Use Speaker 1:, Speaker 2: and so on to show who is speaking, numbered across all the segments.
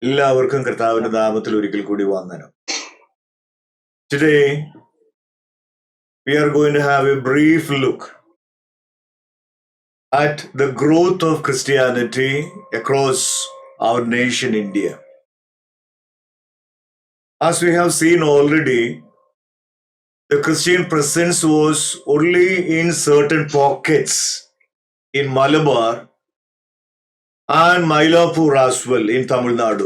Speaker 1: എല്ലാവർക്കും കർത്താവിന്റെ നാമത്തിൽ ഒരിക്കൽ കൂടി വന്ദനം. Today we are going to have a brief look at the growth of Christianity across our nation India. As we have seen already, the Christian presence was only in certain pockets in Malabar and Mylapore as well in Tamil Nadu.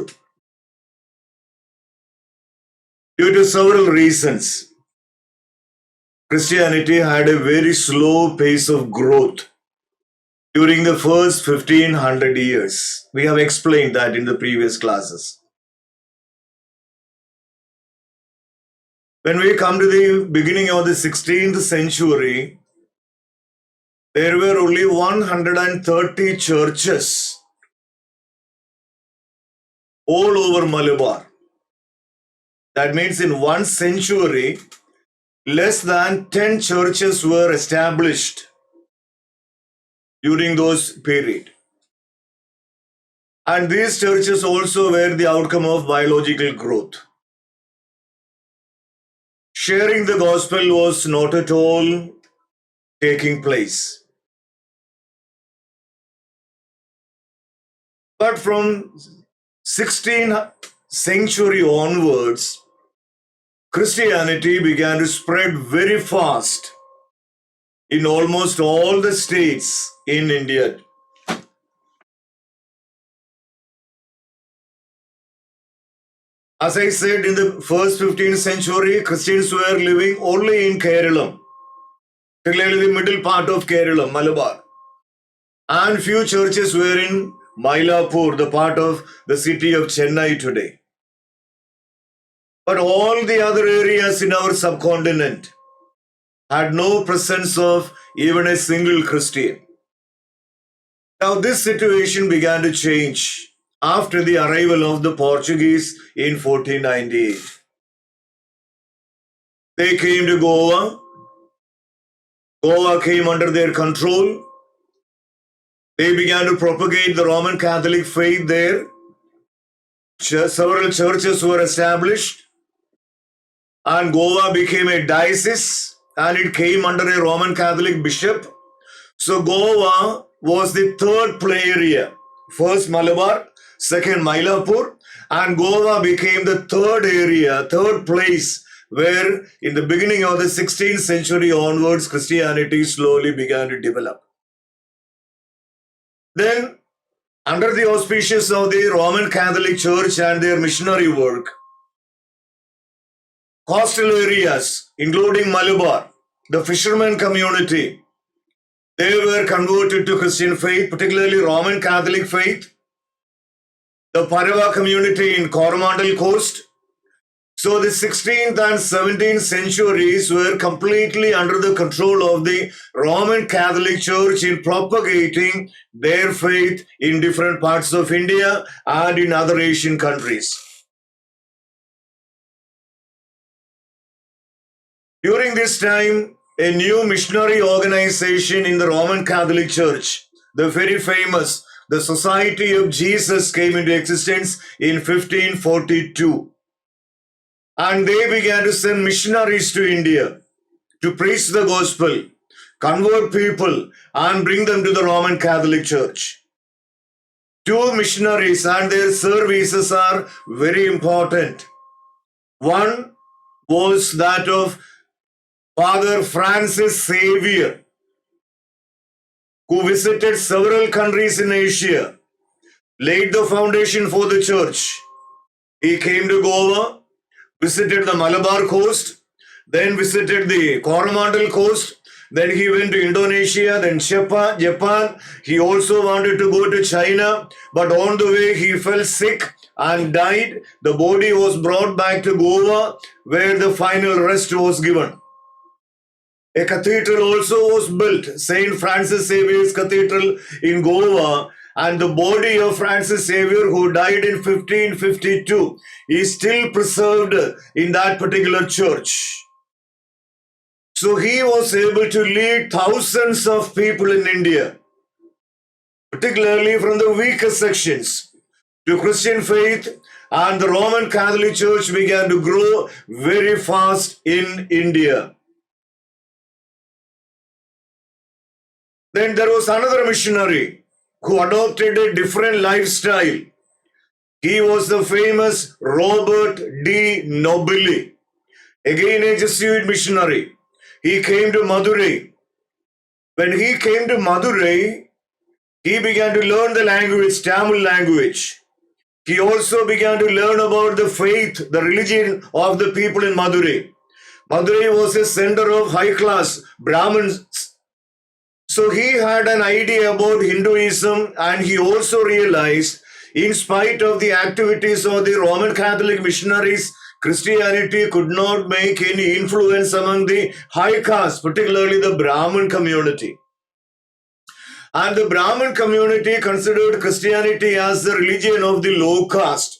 Speaker 1: Due to several reasons, Christianity had a very slow pace of growth during the first 1500 years. We have explained that in the previous classes. When we come to the beginning of the 16th century, there were only 130 churches all over Malabar. That means in 1 century, less than 10 churches were established during those period. And these churches also were the outcome of biological growth. Sharing the gospel was not at all taking place. But from 16th century onwards, Christianity began to spread very fast in almost all the states in India. As I said, in the first 15th century, Christians were living only in Kerala, particularly the middle part of Kerala, Malabar. And few churches were in Mylapore, the part of the city of Chennai today. But all the other areas in our subcontinent had no presence of even a single Christian. Now this situation began to change after the arrival of the Portuguese in 1498. They came to Goa. Goa came under their control. They began to propagate the Roman Catholic faith there. Several churches were established. And Goa became a diocese, and it came under a Roman Catholic bishop. So Goa was the third play area. First Malabar, second Mylapore, and Goa became the third area, third place where in the beginning of the 16th century onwards, Christianity slowly began to develop. Then, under the auspices of the Roman Catholic Church and their missionary work, coastal areas, including Malabar, the fishermen community, they were converted to Christian faith, particularly Roman Catholic faith. The Parava community in Coromandel coast. So the 16th and 17th centuries were completely under the control of the Roman Catholic Church in propagating their faith in different parts of India and in other Asian countries. During this time, a new missionary organization in the Roman Catholic Church, the very famous, the Society of Jesus, came into existence in 1542. And they began to send missionaries to India to preach the gospel, convert people, and bring them to the Roman Catholic Church. Two missionaries and their services are very important. One was that of Father Francis Xavier, who visited several countries in Asia, laid the foundation for the church. He came to Goa, visited the Malabar coast, then visited the Coromandel coast, then he went to Indonesia, then Japan. He also wanted to go to China, but on the way he fell sick and died. The body was brought back to Goa, where the final rest was given. A cathedral also was built, St. Francis Xavier's Cathedral in Goa, and the body of Francis Xavier, who died in 1552, is still preserved in that particular church. So he was able to lead thousands of people in India, particularly from the weaker sections, to Christian faith, and the Roman Catholic Church began to grow very fast in India. Then there was another missionary who adopted a different lifestyle. He was the famous Robert D. Nobili, again a Jesuit missionary. He came to Madurai. When he came to Madurai, he began to learn the language, Tamil language. He also began to learn about the faith, the religion of the people in Madurai. Madurai was a center of high-class Brahmins. So he had an idea about Hinduism, and he also realized, in spite of the activities of the Roman Catholic missionaries, Christianity could not make any influence among the high caste, particularly the Brahmin community. And the Brahmin community considered Christianity as the religion of the low caste.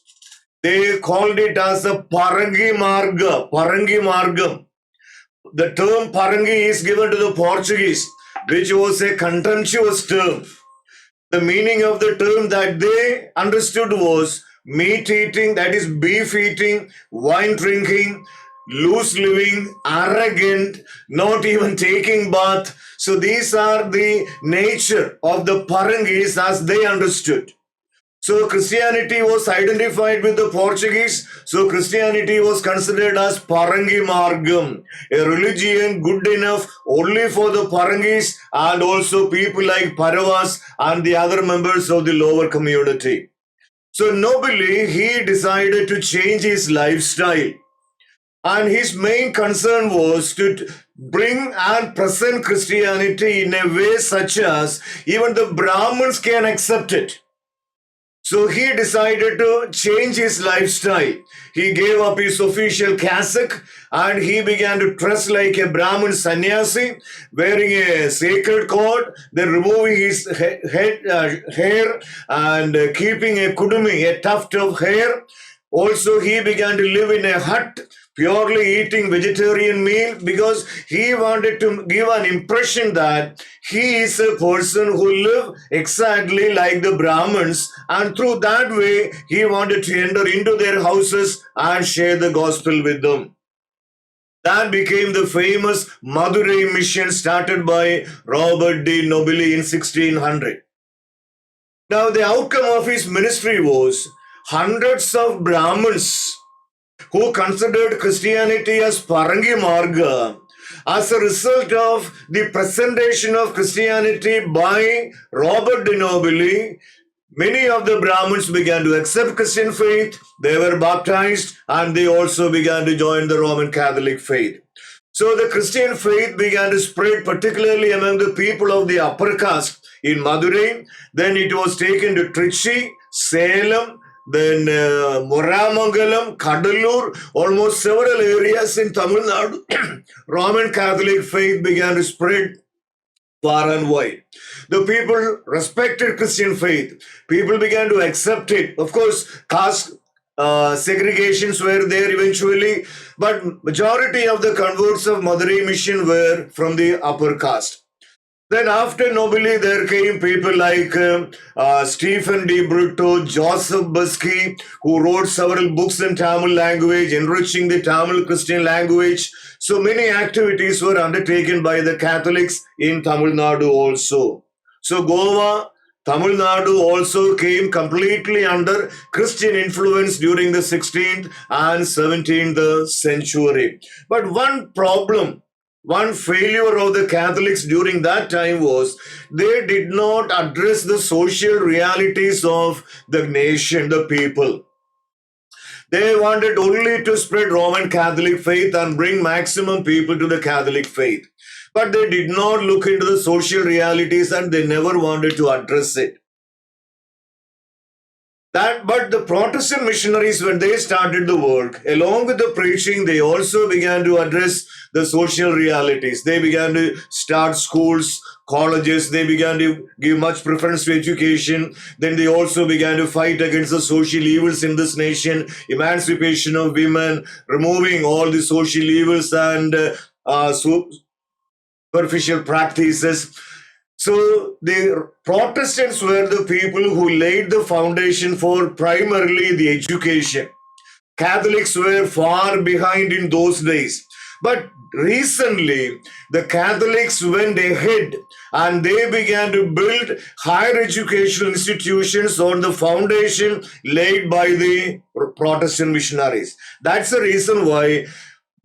Speaker 1: They called it as the Parangi Margam. The term Parangi is given to the Portuguese, which was a contemptuous term. The meaning of the term that they understood was meat eating, that is beef eating, wine drinking, loose living, arrogant, not even taking bath. So these are the nature of the Parangis as they understood. So Christianity was identified with the Portuguese. So Christianity was considered as Parangi Margam, a religion good enough only for the Parangis and also people like Paravas and the other members of the lower community. So nobly, he decided to change his lifestyle. And his main concern was to bring and present Christianity in a way such as even the Brahmins can accept it. So he decided to change his lifestyle. He gave up his official cassock and he began to dress like a Brahmin sannyasi, wearing a sacred coat, then removing his hair and keeping a kudumi, a tuft of hair. Also, he began to live in a hut, purely eating vegetarian meal because he wanted to give an impression that he is a person who live exactly like the Brahmins, and through that way he wanted to enter into their houses and share the gospel with them. That became the famous Madurai mission started by Robert D. Nobili in 1600. Now the outcome of his ministry was hundreds of Brahmins who considered Christianity as Parangi Marga. As a result of the presentation of Christianity by Robert de Nobili, many of the Brahmins began to accept Christian faith, they were baptized, and they also began to join the Roman Catholic faith. So the Christian faith began to spread, particularly among the people of the upper caste in Madurai. Then it was taken to Trichy, Salem, then Moramangalam, Kadalur, almost several areas in Tamil Nadu. Roman Catholic faith began to spread far and wide. The people respected Christian faith. People began to accept it. Of course, caste segregations were there eventually, but majority of the converts of Madurai mission were from the upper caste. Then after Nobili, there came people like Stephen D. Brutto, Joseph Busky, who wrote several books in Tamil language, enriching the Tamil Christian language. So many activities were undertaken by the Catholics in Tamil Nadu also. So Goa, Tamil Nadu also came completely under Christian influence during the 16th and 17th century. But one problem, one failure of the Catholics during that time was they did not address the social realities of the nation, the people. They wanted only to spread Roman Catholic faith and bring maximum people to the Catholic faith. But they did not look into the social realities and they never wanted to address it. But the Protestant missionaries, when they started the work, along with the preaching, they also began to address the social realities. They began to start schools, colleges. They began to give much preference to education. Then they also began to fight against the social evils in this nation, emancipation of women, removing all the social evils and superficial practices. So the Protestants were the people who laid the foundation for primarily the education. Catholics were far behind in those days. But recently, the Catholics went ahead and they began to build higher educational institutions on the foundation laid by the Protestant missionaries. That's the reason why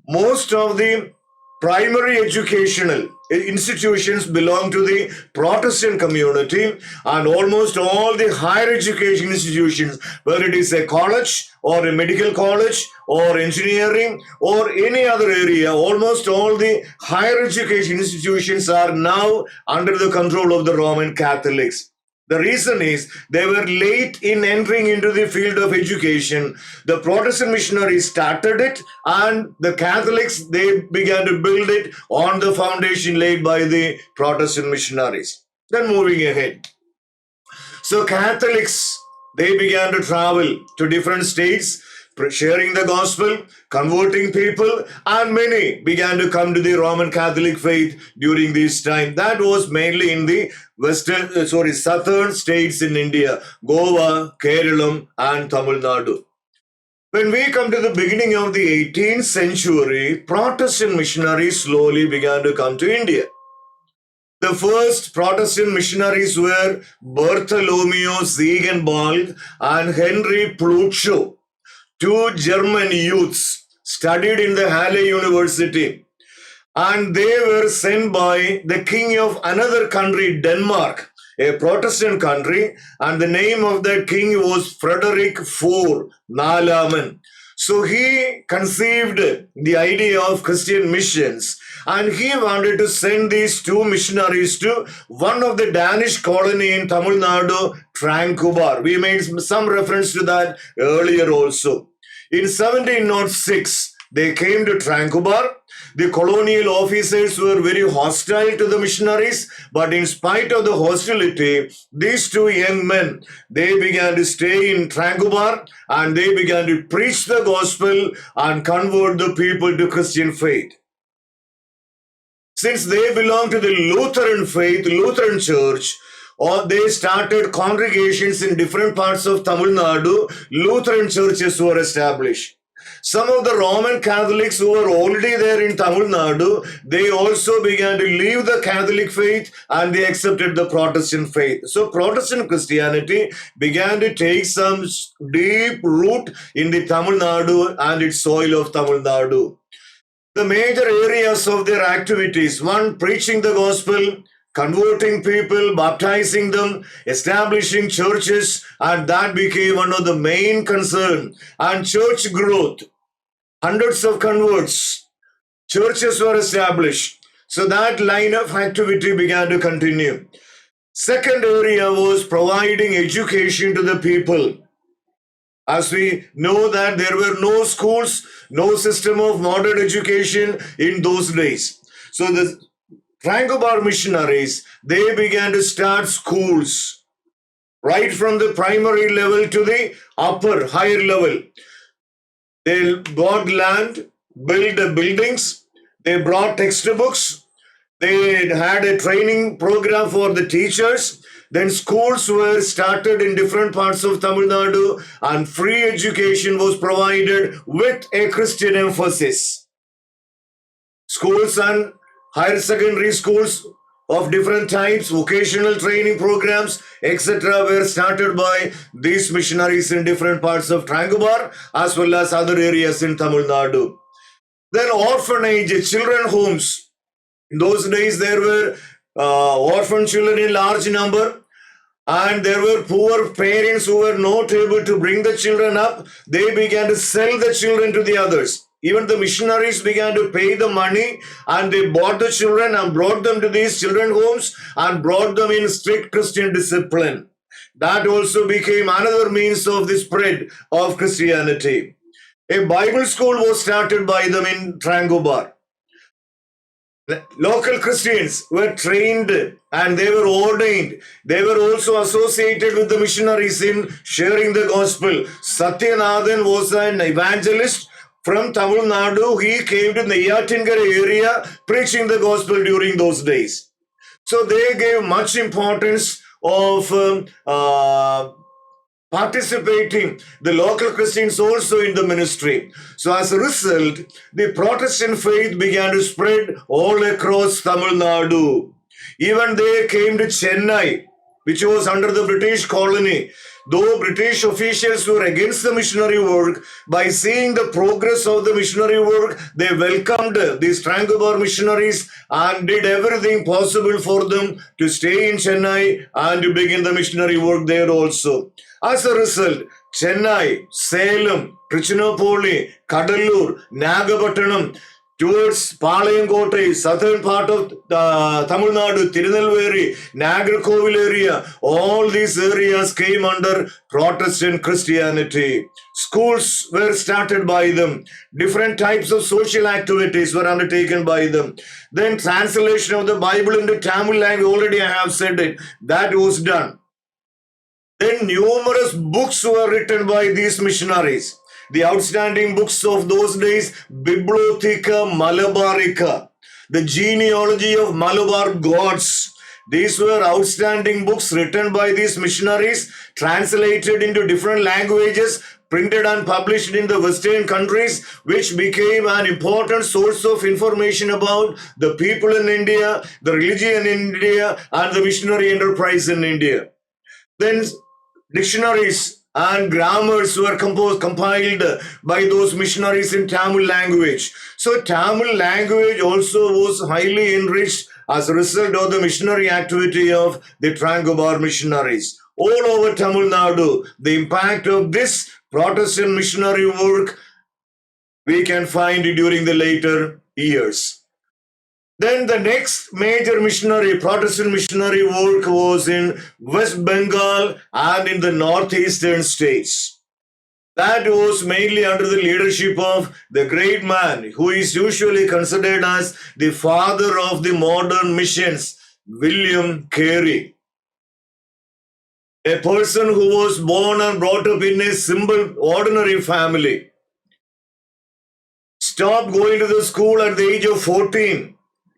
Speaker 1: most of the primary educational institutions belong to the Protestant community, and almost all the higher education institutions, whether it is a college or a medical college or engineering or any other area, almost all the higher education institutions are now under the control of the Roman Catholics. The reason is they were late in entering into the field of education. The Protestant missionaries started it, and the Catholics, they began to build it on the foundation laid by the Protestant missionaries. Then moving ahead. So Catholics, they began to travel to different states, sharing the gospel, converting people, and many began to come to the Roman Catholic faith during this time. That was mainly in the southern states in India, Goa, Kerala, and Tamil Nadu. When we come to the beginning of the 18th century, Protestant missionaries slowly began to come to India. The first Protestant missionaries were Bartholomew Ziegenbalg and Henry Plucho. Two German youths studied in the Halle University, and they were sent by the king of another country, Denmark, a Protestant country, and the name of that king was Frederick IV Nalaman. So he conceived the idea of Christian missions, and he wanted to send these two missionaries to one of the Danish colony in Tamil Nadu, Tranquebar. We made some reference to that earlier also. In 1706, they came to Tranquebar. The colonial officers were very hostile to the missionaries, but in spite of the hostility, these two young men, they began to stay in Tranquebar and they began to preach the gospel and convert the people to Christian faith. Since they belong to the Lutheran faith, Lutheran church, or they started congregations in different parts of Tamil Nadu, Lutheran churches were established. Some of the Roman Catholics who were already there in Tamil Nadu, they also began to leave the Catholic faith and they accepted the Protestant faith. So Protestant Christianity began to take some deep root in the Tamil Nadu and its soil of Tamil Nadu. The major areas of their activities: one, preaching the gospel, converting people, baptizing them, establishing churches, and that became one of the main concerns. And church growth, hundreds of converts, churches were established. So that line of activity began to continue. Second area was providing education to the people. As we know that there were no schools, no system of modern education in those days. So the Tranquebar missionaries, they began to start schools right from the primary level to the upper, higher level. They bought land, built the buildings, they brought textbooks, they had a training program for the teachers. Then schools were started in different parts of Tamil Nadu and free education was provided with a Christian emphasis. Schools and higher secondary schools of different types, vocational training programs, etc. were started by these missionaries in different parts of Tranquebar as well as other areas in Tamil Nadu. Then orphanage, children homes. In those days, there were orphan children in large number, and there were poor parents who were not able to bring the children up. They began to sell the children to the others. Even the missionaries began to pay the money, and they bought the children and brought them to these children homes and brought them in strict Christian discipline. That also became another means of the spread of Christianity. A Bible school was started by them in Tranquebar. Local Christians were trained and they were ordained. They were also associated with the missionaries in sharing the gospel. Satyanathan was an evangelist from Tamil Nadu. He came to the Neyatankara area preaching the gospel during those days. So they gave much importance of participating the local Christians also in the ministry. So as a result, the Protestant faith began to spread all across Tamil Nadu. Even they came to Chennai, which was under the British colony. Though British officials were against the missionary work, by seeing the progress of the missionary work, they welcomed these Trangobar missionaries and did everything possible for them to stay in Chennai and to begin the missionary work there also. As a result, Chennai, Salem, Trichinopoli, Kadalur, Nagapattanam, towards Palayamkottai, southern part of Tamil Nadu, Tirunelveli, Nagarkovil area, all these areas came under Protestant Christianity. Schools were started by them. Different types of social activities were undertaken by them. Then translation of the Bible into Tamil language, already I have said it, that was done. Then numerous books were written by these missionaries. The outstanding books of those days, Bibliotheca Malabarica, the genealogy of Malabar gods. These were outstanding books written by these missionaries, translated into different languages, printed and published in the Western countries, which became an important source of information about the people in India, the religion in India, and the missionary enterprise in India. Then dictionaries and grammars were compiled by those missionaries in Tamil language. So Tamil language also was highly enriched as a result of the missionary activity of the Trangobar missionaries. All over Tamil Nadu, the impact of this Protestant missionary work we can find during the later years. Then the next major Protestant missionary work was in West Bengal and in the northeastern states. That was mainly under the leadership of the great man who is usually considered as the father of the modern missions, William Carey. A person who was born and brought up in a simple, ordinary family. Stopped going to the school at the age of 14.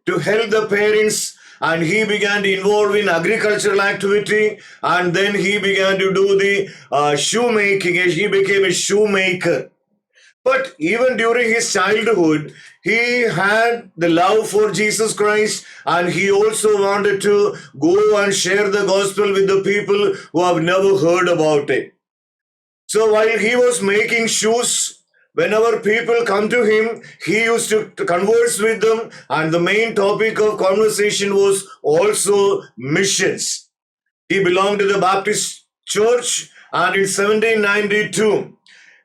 Speaker 1: To help the parents, and he began to involve in agricultural activity, and then he began to do the shoemaking. He became a shoemaker. But even during his childhood, he had the love for Jesus Christ, and he also wanted to go and share the gospel with the people who have never heard about it. So while he was making shoes, whenever people come to him, he used to converse with them, and the main topic of conversation was also missions. He belonged to the Baptist Church, and in 1792,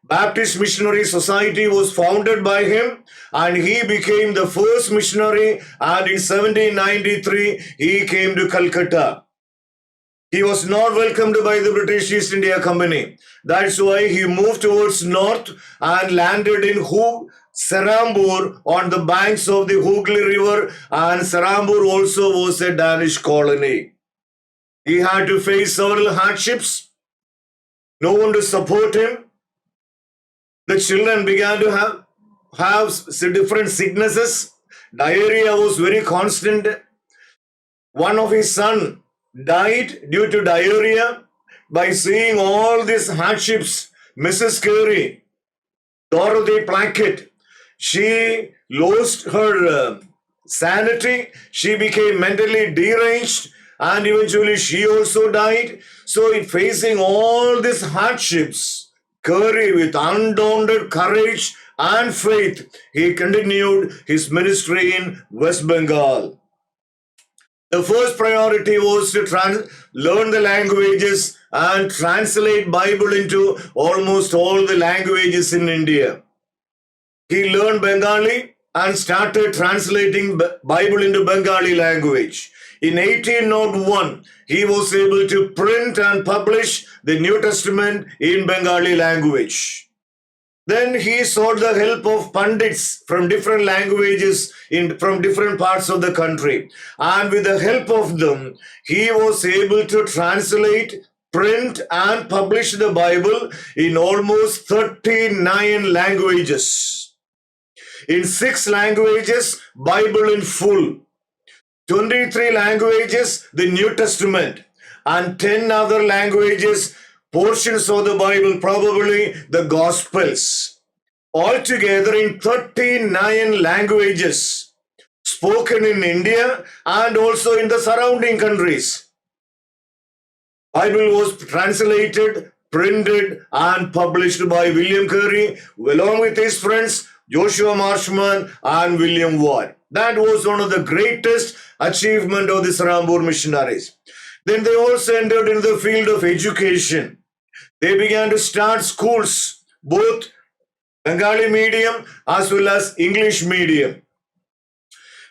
Speaker 1: Baptist Missionary Society was founded by him, and he became the first missionary, and in 1793, he came to Calcutta. He was not welcomed by the British East India Company. That's why he moved towards north and landed in Sarambur on the banks of the Hooghly River, and Sarambur also was a Danish colony. He had to face several hardships. No one to support him. The children began to have different sicknesses. Diarrhea was very constant. One of his sons died due to diarrhea. By seeing all these hardships, Mrs. Carey, Dorothy Plackett, she lost her sanity. She became mentally deranged, and eventually she also died. So in facing all these hardships, Carey, with undaunted courage and faith, he continued his ministry in West Bengal. The first priority was to learn the languages and translate Bible into almost all the languages in India. He learned Bengali and started translating Bible into Bengali language. In 1801, he was able to print and publish the New Testament in Bengali language. Then he sought the help of Pandits from different languages from different parts of the country. And with the help of them, he was able to translate, print, and publish the Bible in almost 39 languages. In 6 languages, Bible in full. 23 languages, the New Testament, and 10 other languages, portions of the Bible, probably the Gospels. Altogether in 39 languages spoken in India and also in the surrounding countries. Bible was translated, printed, and published by William Carey along with his friends Joshua Marshman and William Ward. That was one of the greatest achievement of the Sarambur missionaries. Then they also entered into the field of education. They began to start schools, both Bengali medium as well as English medium.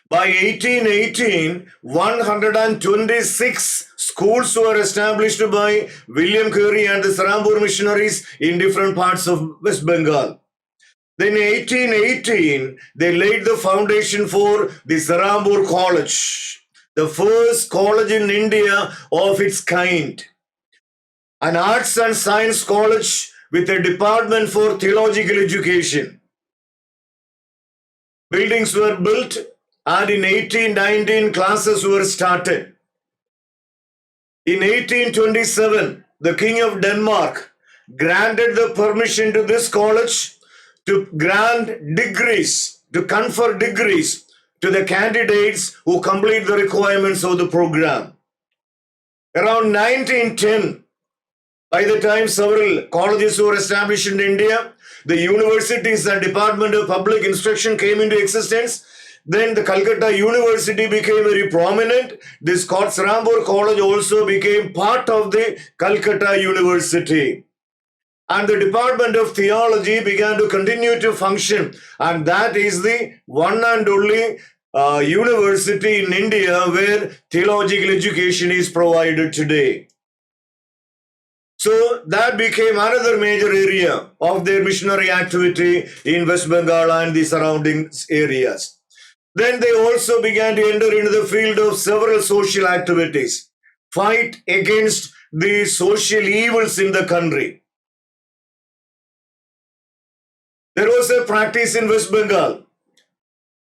Speaker 1: By 1818, 126 schools were established by William Carey and the Sarambur missionaries in different parts of West Bengal. Then in 1818, they laid the foundation for the Sarambur College, the first college in India of its kind. An arts and science college with a department for theological education. Buildings were built and in 1819 classes were started. In 1827, the King of Denmark granted the permission to this college to grant degrees, to confer degrees to the candidates who complete the requirements of the program. Around 1910, by the time several colleges were established in India, the universities and Department of Public Instruction came into existence. Then the Calcutta University became very prominent. This Sarambur College also became part of the Calcutta University. And the Department of Theology began to continue to function. And that is the one and only university in India where theological education is provided today. So that became another major area of their missionary activity in West Bengal and the surrounding areas. Then they also began to enter into the field of several social activities, fight against the social evils in the country. There was a practice in West Bengal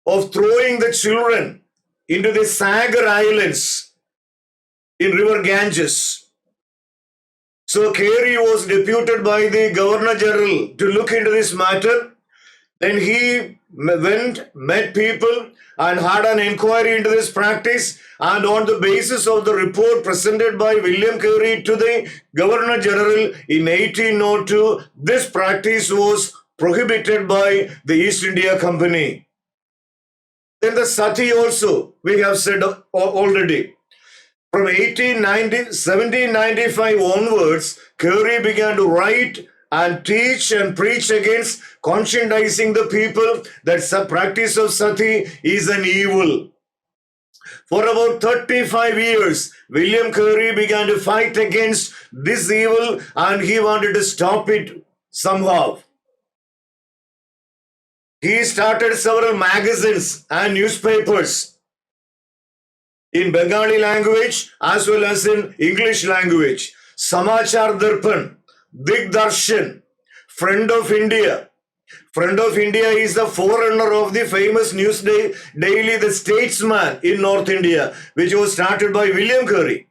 Speaker 1: of throwing the children into the Sagar Islands in River Ganges. So Carey was deputed by the Governor General to look into this matter. Then he went, met people and had an inquiry into this practice, and on the basis of the report presented by William Carey to the Governor General in 1802, this practice was prohibited by the East India Company. Then the sati also, we have said already. From 1795 onwards, Carey began to write and teach and preach against conscientizing the people that the practice of sati is an evil. For about 35 years, William Carey began to fight against this evil and he wanted to stop it somehow. He started several magazines and newspapers in Bengali language as well as in English language. Samachar Darpan, Digdarshan, Friend of India. Friend of India is the forerunner of the famous news daily The Statesman in North India, which was started by William Carey.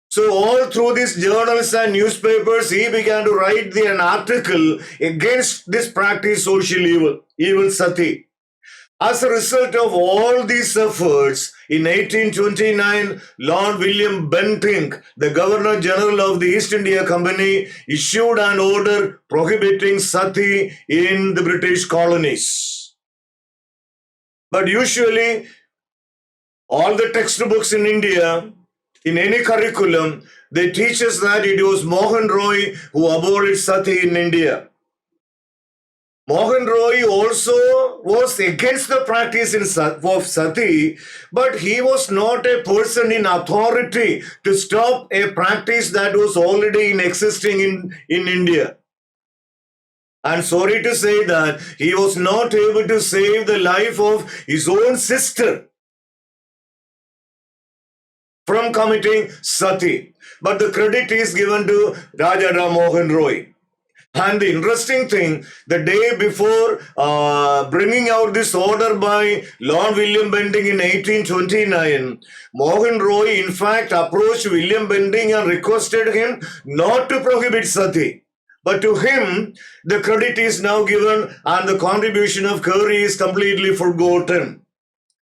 Speaker 1: So all through these journals and newspapers, he began to write an article against this practice, social evil sati. As a result of all these efforts, in 1829, Lord William Bentinck, the Governor General of the East India Company, issued an order prohibiting sati in the British colonies. But usually, all the textbooks in India, in any curriculum, they teach us that it was Mohan Roy who abolished sati in India. Mohan Roy also was against the practice of sati, but he was not a person in authority to stop a practice that was already existing in India. And sorry to say that he was not able to save the life of his own sister from committing sati. But the credit is given to Raja Ram Mohan Roy. And the interesting thing, the day before bringing out this order by Lord William Bentinck in 1829, Mohan Roy in fact approached William Bentinck and requested him not to prohibit sati. But to him, the credit is now given and the contribution of Curry is completely forgotten.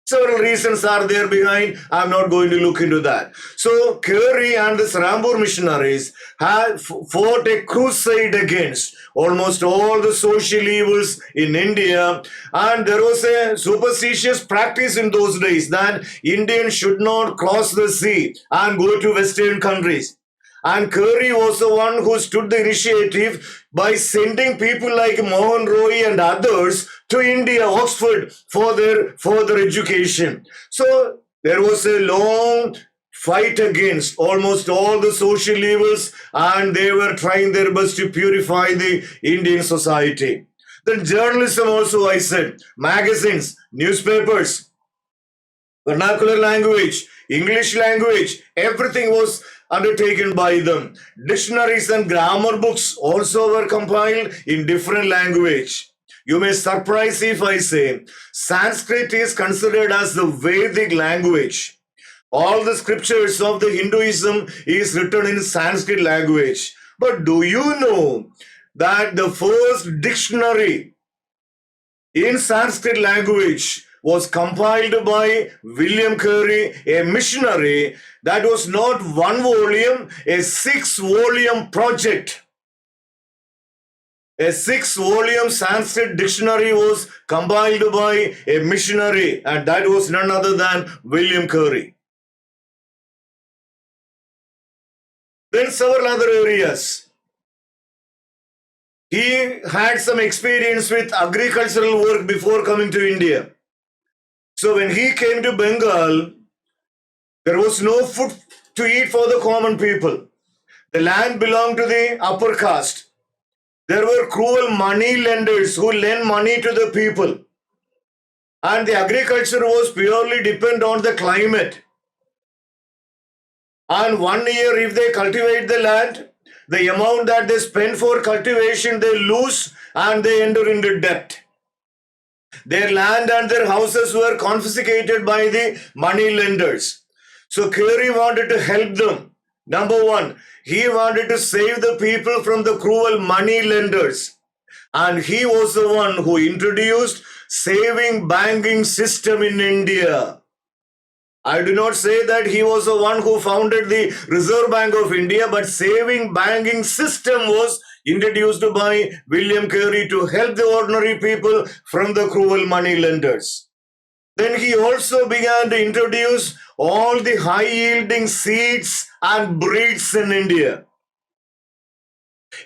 Speaker 1: Several reasons are there behind. I'm not going to look into that. So Curry and the Srambur missionaries had fought a crusade against almost all the social evils in India, and there was a superstitious practice in those days that Indians should not cross the sea and go to Western countries. And Curry was the one who stood the initiative by sending people like Mohan Roy and others to India, Oxford, for their further education. So there was a long fight against almost all the social evils, and they were trying their best to purify the Indian society. Then journalism also, I said, magazines, newspapers, vernacular language, English language, everything was undertaken by them. Dictionaries and grammar books also were compiled in different language. You may surprise if I say Sanskrit is considered as the Vedic language. All the scriptures of the Hinduism is written in Sanskrit language. But do you know that the first dictionary in Sanskrit language was compiled by William Curry, a missionary? That was not one volume, a 6-volume project. A 6-volume Sanskrit dictionary was compiled by a missionary, and that was none other than William Curry. Then several other areas. He had some experience with agricultural work before coming to India. So when he came to Bengal, there was no food to eat for the common people. The land belonged to the upper caste. There were cruel money lenders who lent money to the people. And the agriculture was purely dependent on the climate. And 1 year, if they cultivate the land, the amount that they spend for cultivation, they lose and they enter into debt. Their land and their houses were confiscated by the money lenders. So Curry wanted to help them. Number one, he wanted to save the people from the cruel money lenders. And he was the one who introduced saving banking system in India. I do not say that he was the one who founded the Reserve Bank of India, but saving banking system was introduced by William Curry to help the ordinary people from the cruel money lenders. Then he also began to introduce all the high-yielding seeds and breeds in India.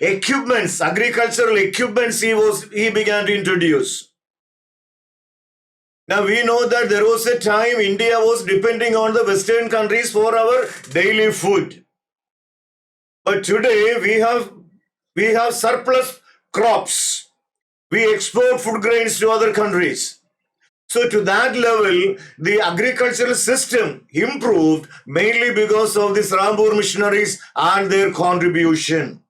Speaker 1: Equipments, agricultural equipments he began to introduce. Now we know that there was a time India was depending on the Western countries for our daily food. But today we have surplus crops. We export food grains to other countries. So to that level, the agricultural system improved mainly because of the Srambur missionaries and their contribution.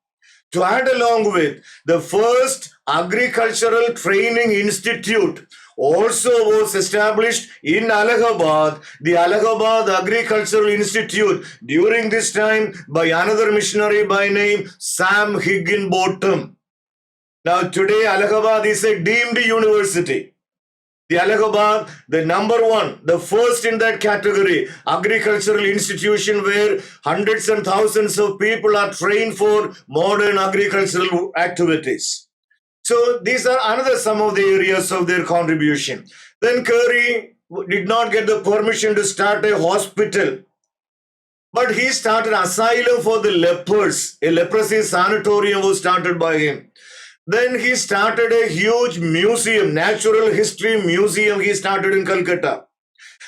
Speaker 1: To add along with, the first agricultural training institute also was established in Allahabad, the Allahabad Agricultural Institute, during this time by another missionary by name Sam Higginbottom. Now today Allahabad is a deemed university. The Allahabad, the number one, the first in that category, agricultural institution where hundreds and thousands of people are trained for modern agricultural activities. So these are another some of the areas of their contribution. Then Curry did not get the permission to start a hospital, but he started asylum for the lepers. A leprosy sanatorium was started by him. Then he started a huge museum, natural history museum he started in Calcutta.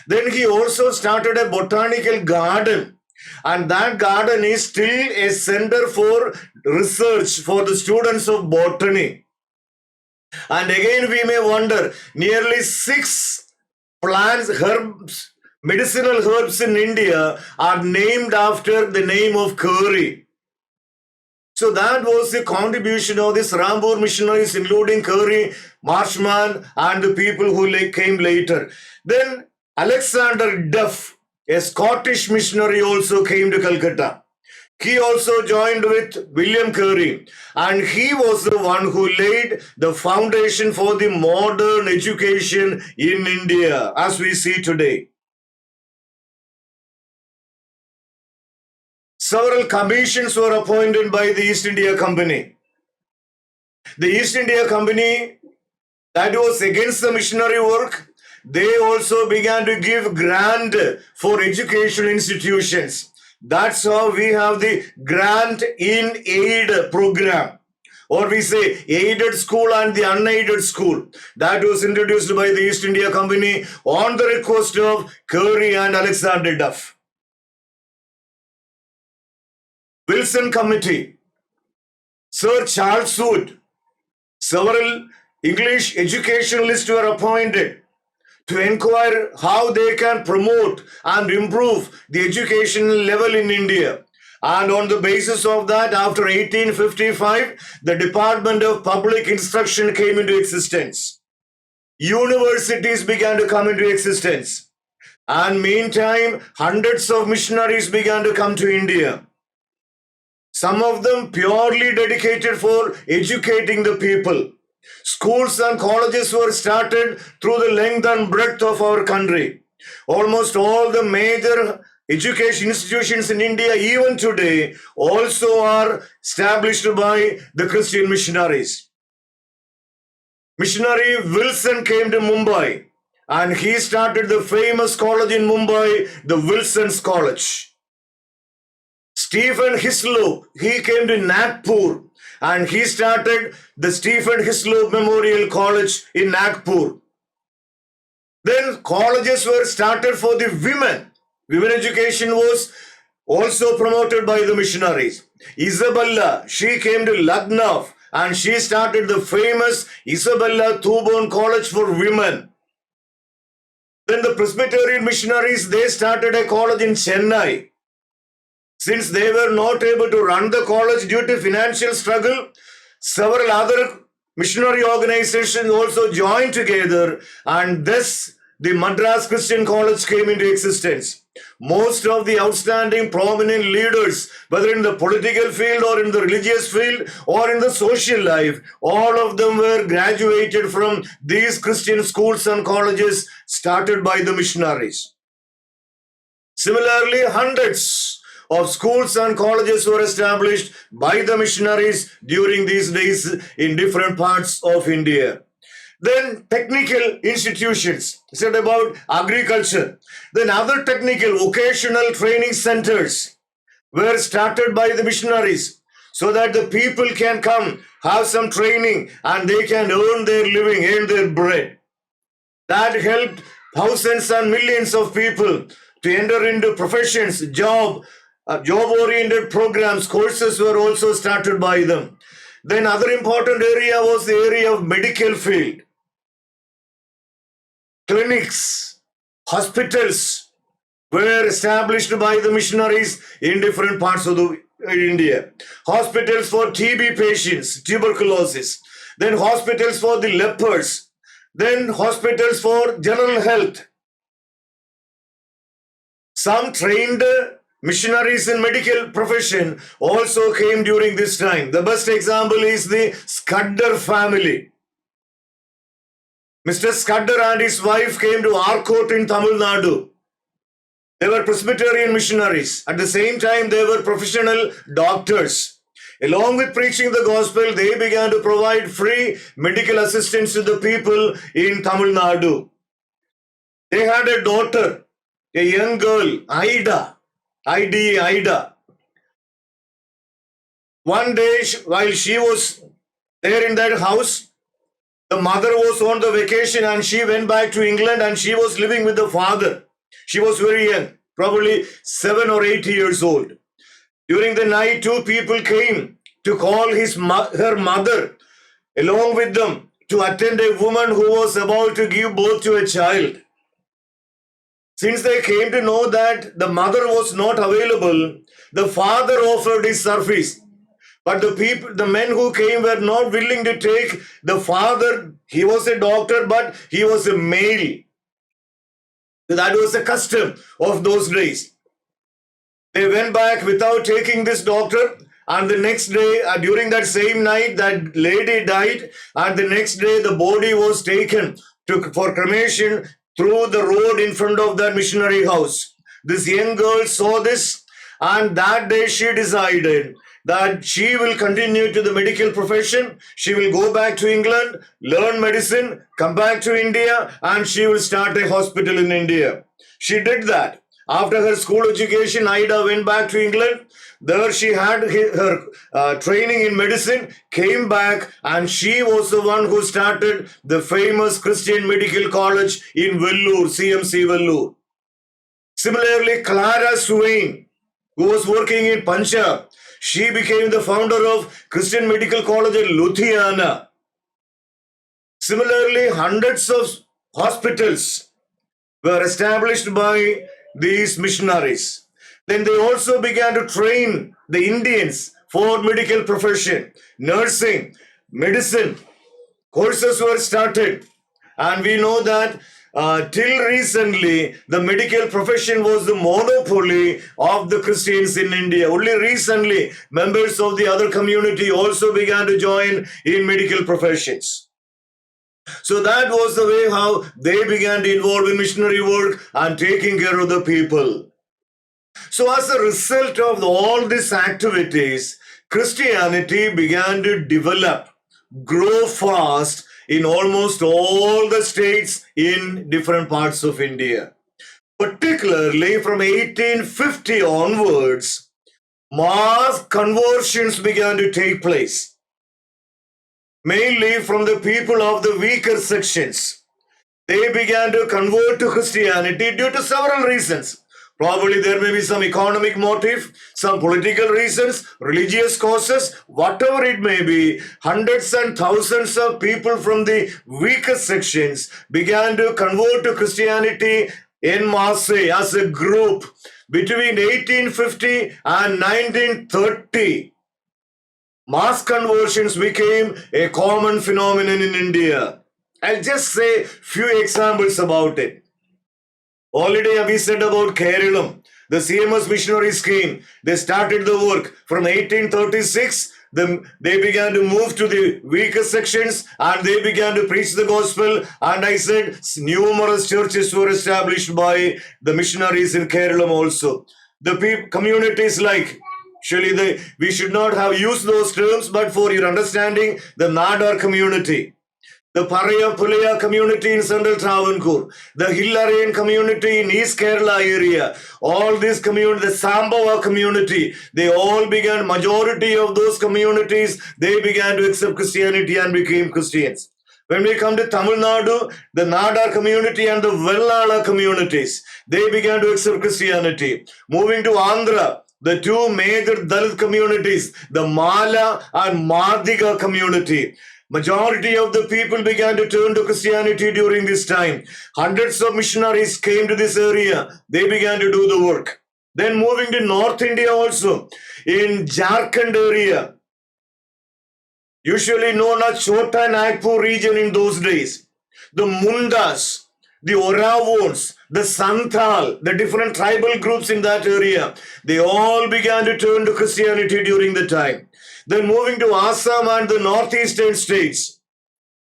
Speaker 1: Then he also started a botanical garden, and that garden is still a center for research for the students of botany. And again we may wonder, nearly 6 plants, herbs, medicinal herbs in India are named after the name of Curry. So that was the contribution of these Rampur missionaries, including Curry, Marshman, and the people who came later. Then Alexander Duff, a Scottish missionary, also came to Calcutta. He also joined with William Curry, and he was the one who laid the foundation for the modern education in India, as we see today. Several commissions were appointed by the East India Company. The East India Company, that was against the missionary work, they also began to give grant for educational institutions. That's how we have the grant in aid program, or we say aided school and the unaided school. That was introduced by the East India Company on the request of Curry and Alexander Duff. Wilson Committee, Sir Charles Wood, several English educationalists were appointed to inquire how they can promote and improve the educational level in India. And on the basis of that, after 1855, the Department of Public Instruction came into existence. Universities began to come into existence. And meantime, hundreds of missionaries began to come to India. Some of them purely dedicated for educating the people. Schools and colleges were started through the length and breadth of our country. Almost all the major education institutions in India, even today, also are established by the Christian missionaries. Missionary Wilson came to Mumbai, and he started the famous college in Mumbai, the Wilson's College. Stephen Hislop, he came to Nagpur, and he started the Stephen Hislop Memorial College in Nagpur. Then colleges were started for the women. Women education was also promoted by the missionaries. Isabella, she came to Lucknow, and she started the famous Isabella Thuborn College for women. Then the Presbyterian missionaries, they started a college in Chennai. Since they were not able to run the college due to financial struggle, several other missionary organizations also joined together, and thus the Madras Christian College came into existence. Most of the outstanding prominent leaders, whether in the political field or in the religious field or in the social life, all of them were graduated from these Christian schools and colleges started by the missionaries. Similarly, hundreds of schools and colleges were established by the missionaries during these days in different parts of India. Then technical institutions, said about agriculture. Then other technical vocational training centers were started by the missionaries so that the people can come, have some training, and they can earn their living, earn their bread. That helped thousands and millions of people to enter into professions, job-oriented programs, courses were also started by them. Then other important area was the area of medical field. Clinics, hospitals were established by the missionaries in different parts of India. Hospitals for TB patients, tuberculosis. Then hospitals for the lepers. Then hospitals for general health. Some trained missionaries in medical profession also came during this time. The best example is the Scudder family. Mr. Scudder and his wife came to Arcot in Tamil Nadu. They were Presbyterian missionaries. At the same time, they were professional doctors. Along with preaching the gospel, they began to provide free medical assistance to the people in Tamil Nadu. They had a daughter, a young girl, Ida. One day, while she was there in that house, the mother was on the vacation and she went back to England and she was living with the father. She was very young, probably 7 or 8 years old. During the night, 2 people came to call her mother along with them to attend a woman who was about to give birth to a child. Since they came to know that the mother was not available, the father offered his service. But the men who came were not willing to take the father. He was a doctor, but he was a male. That was the custom of those days. They went back without taking this doctor, and the next day, during that same night, that lady died, and the next day the body was taken for cremation through the road in front of that missionary house. This young girl saw this, and that day she decided that she will continue to the medical profession. She will go back to England, learn medicine, come back to India, and she will start a hospital in India. She did that. After her school education, Ida went back to England. There she had her training in medicine, came back, and she was the one who started the famous Christian Medical College in Vellore, CMC Vellore. Similarly, Clara Swain, who was working in Punjab, she became the founder of Christian Medical College in Ludhiana. Similarly, hundreds of hospitals were established by these missionaries. Then they also began to train the Indians for medical profession, nursing, medicine. Courses were started. And we know that till recently, the medical profession was the monopoly of the Christians in India. Only recently, members of the other community also began to join in medical professions. So that was the way how they began to involve in missionary work and taking care of the people. So as a result of all these activities, Christianity began to develop, grow fast in almost all the states in different parts of India. Particularly from 1850 onwards, mass conversions began to take place, mainly from the people of the weaker sections. They began to convert to Christianity due to several reasons. Probably there may be some economic motive, some political reasons, religious causes, whatever it may be. Hundreds and thousands of people from the weaker sections began to convert to Christianity en masse as a group between 1850 and 1930. Mass conversions became a common phenomenon in India. I'll just say few examples about it. Already we said about Kerala. The CMS missionaries came. They started the work. From 1836, they began to move to the weaker sections and they began to preach the gospel. And I said numerous churches were established by the missionaries in Kerala also. The communities like, actually, we should not have used those terms, but for your understanding, the Nadar community, the Paraya Pulaya community in Central Travancore, the Hillarian community in East Kerala area, all these communities, the Sambhava community, they all began, majority of those communities, they began to accept Christianity and became Christians. When we come to Tamil Nadu, the Nadar community and the Vellala communities, they began to accept Christianity. Moving to Andhra, the two major Dalit communities, the Mala and Madhiga community, majority of the people began to turn to Christianity during this time. Hundreds of missionaries came to this area. They began to do the work. Then moving to North India also, in Jharkhand area, usually known as Chota Nagpur region in those days, the Mundas, the Oravons, the Santhal, the different tribal groups in that area, they all began to turn to Christianity during the time. Then moving to Assam and the northeastern states,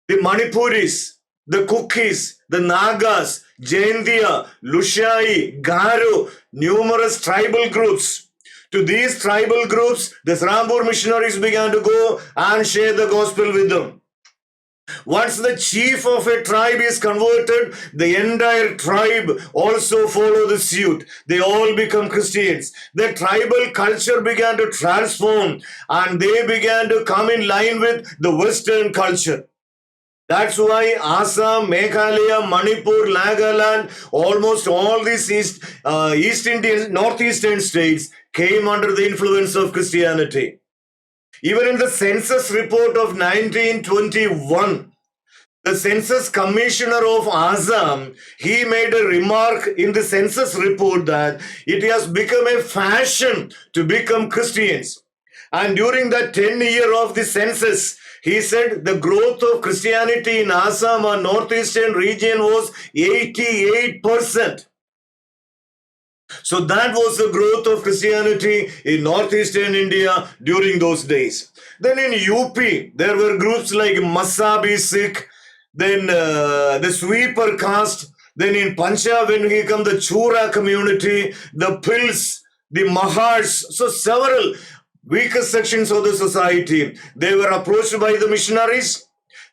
Speaker 1: the Manipuris, the Kukis, the Nagas, Jaintia, Lushai, Garo, numerous tribal groups. To these tribal groups, the Srambur missionaries began to go and share the gospel with them. Once the chief of a tribe is converted, the entire tribe also follow the suit. They all become Christians. The tribal culture began to transform and they began to come in line with the Western culture. That's why Assam, Meghalaya, Manipur, Nagaland, almost all these northeastern states came under the influence of Christianity. Even in the census report of 1921, the census commissioner of Assam, he made a remark in the census report that it has become a fashion to become Christians. And during that 10-year of the census, he said the growth of Christianity in Assam and northeastern region was 88%. So that was the growth of Christianity in northeastern India during those days. Then in UP, there were groups like Masabi Sikh, then the sweeper caste, then in Punjab, when we come the Chura community, the Pils, the Mahars, so several weaker sections of the society, they were approached by the missionaries.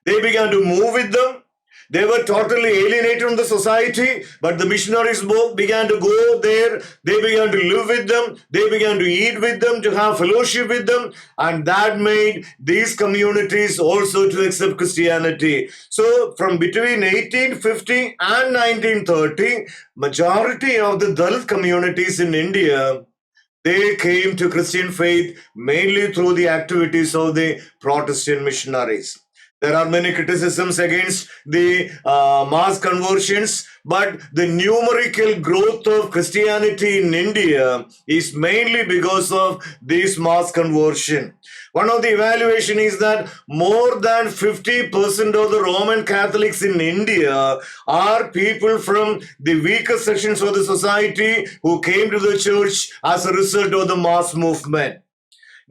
Speaker 1: They began to move with them. They were totally alienated from the society, but the missionaries both began to go there. They began to live with them. They began to eat with them, to have fellowship with them. And that made these communities also to accept Christianity. So from between 1850 and 1930, majority of the Dalit communities in India, they came to Christian faith mainly through the activities of the Protestant missionaries. There are many criticisms against the mass conversions, but the numerical growth of Christianity in India is mainly because of this mass conversion. One of the evaluation is that more than 50% of the Roman Catholics in India are people from the weaker sections of the society who came to the church as a result of the mass movement.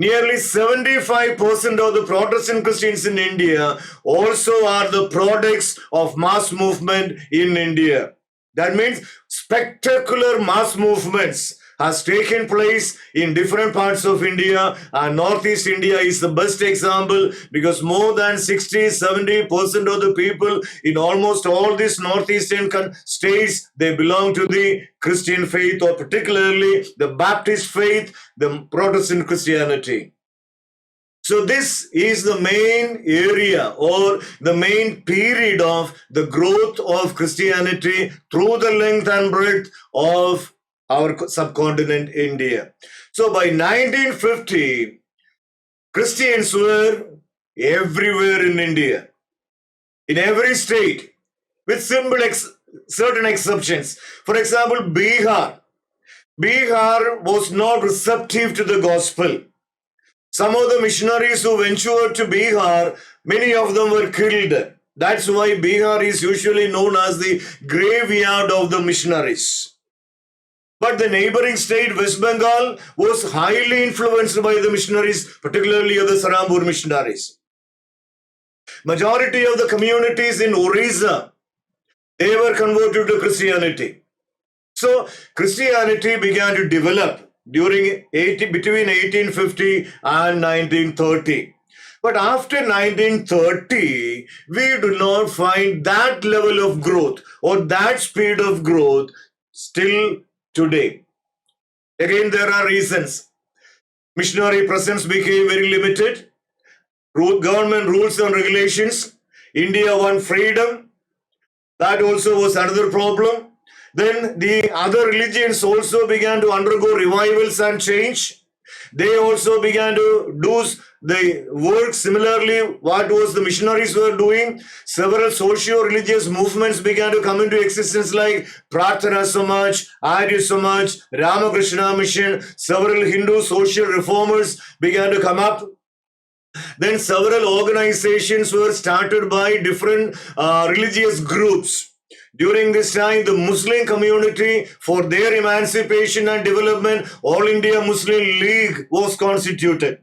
Speaker 1: Nearly 75% of the Protestant Christians in India also are the products of mass movement in India. That means spectacular mass movements has taken place in different parts of India, and Northeast India is the best example because more than 60-70% of the people in almost all these northeastern states, they belong to the Christian faith, or particularly the Baptist faith, the Protestant Christianity. So this is the main area or the main period of the growth of Christianity through the length and breadth of our subcontinent India. So by 1950, Christians were everywhere in India, in every state, with certain exceptions. For example, Bihar. Bihar was not receptive to the gospel. Some of the missionaries who ventured to Bihar, many of them were killed. That's why Bihar is usually known as the graveyard of the missionaries. But the neighboring state, West Bengal, was highly influenced by the missionaries, particularly of the Sarambur missionaries. Majority of the communities in Orissa, they were converted to Christianity. So Christianity began to develop between 1850 and 1930. But after 1930, we do not find that level of growth or that speed of growth still today. Again, there are reasons. Missionary presence became very limited. Government rules and regulations. India won freedom. That also was another problem. Then the other religions also began to undergo revivals and change. They also began to do the work similarly what was the missionaries were doing. Several socio-religious movements began to come into existence like Prarthana Samaj, Arya Samaj, Ramakrishna Mission. Several Hindu social reformers began to come up. Then several organizations were started by different religious groups. During this time, the Muslim community, for their emancipation and development, All India Muslim League was constituted.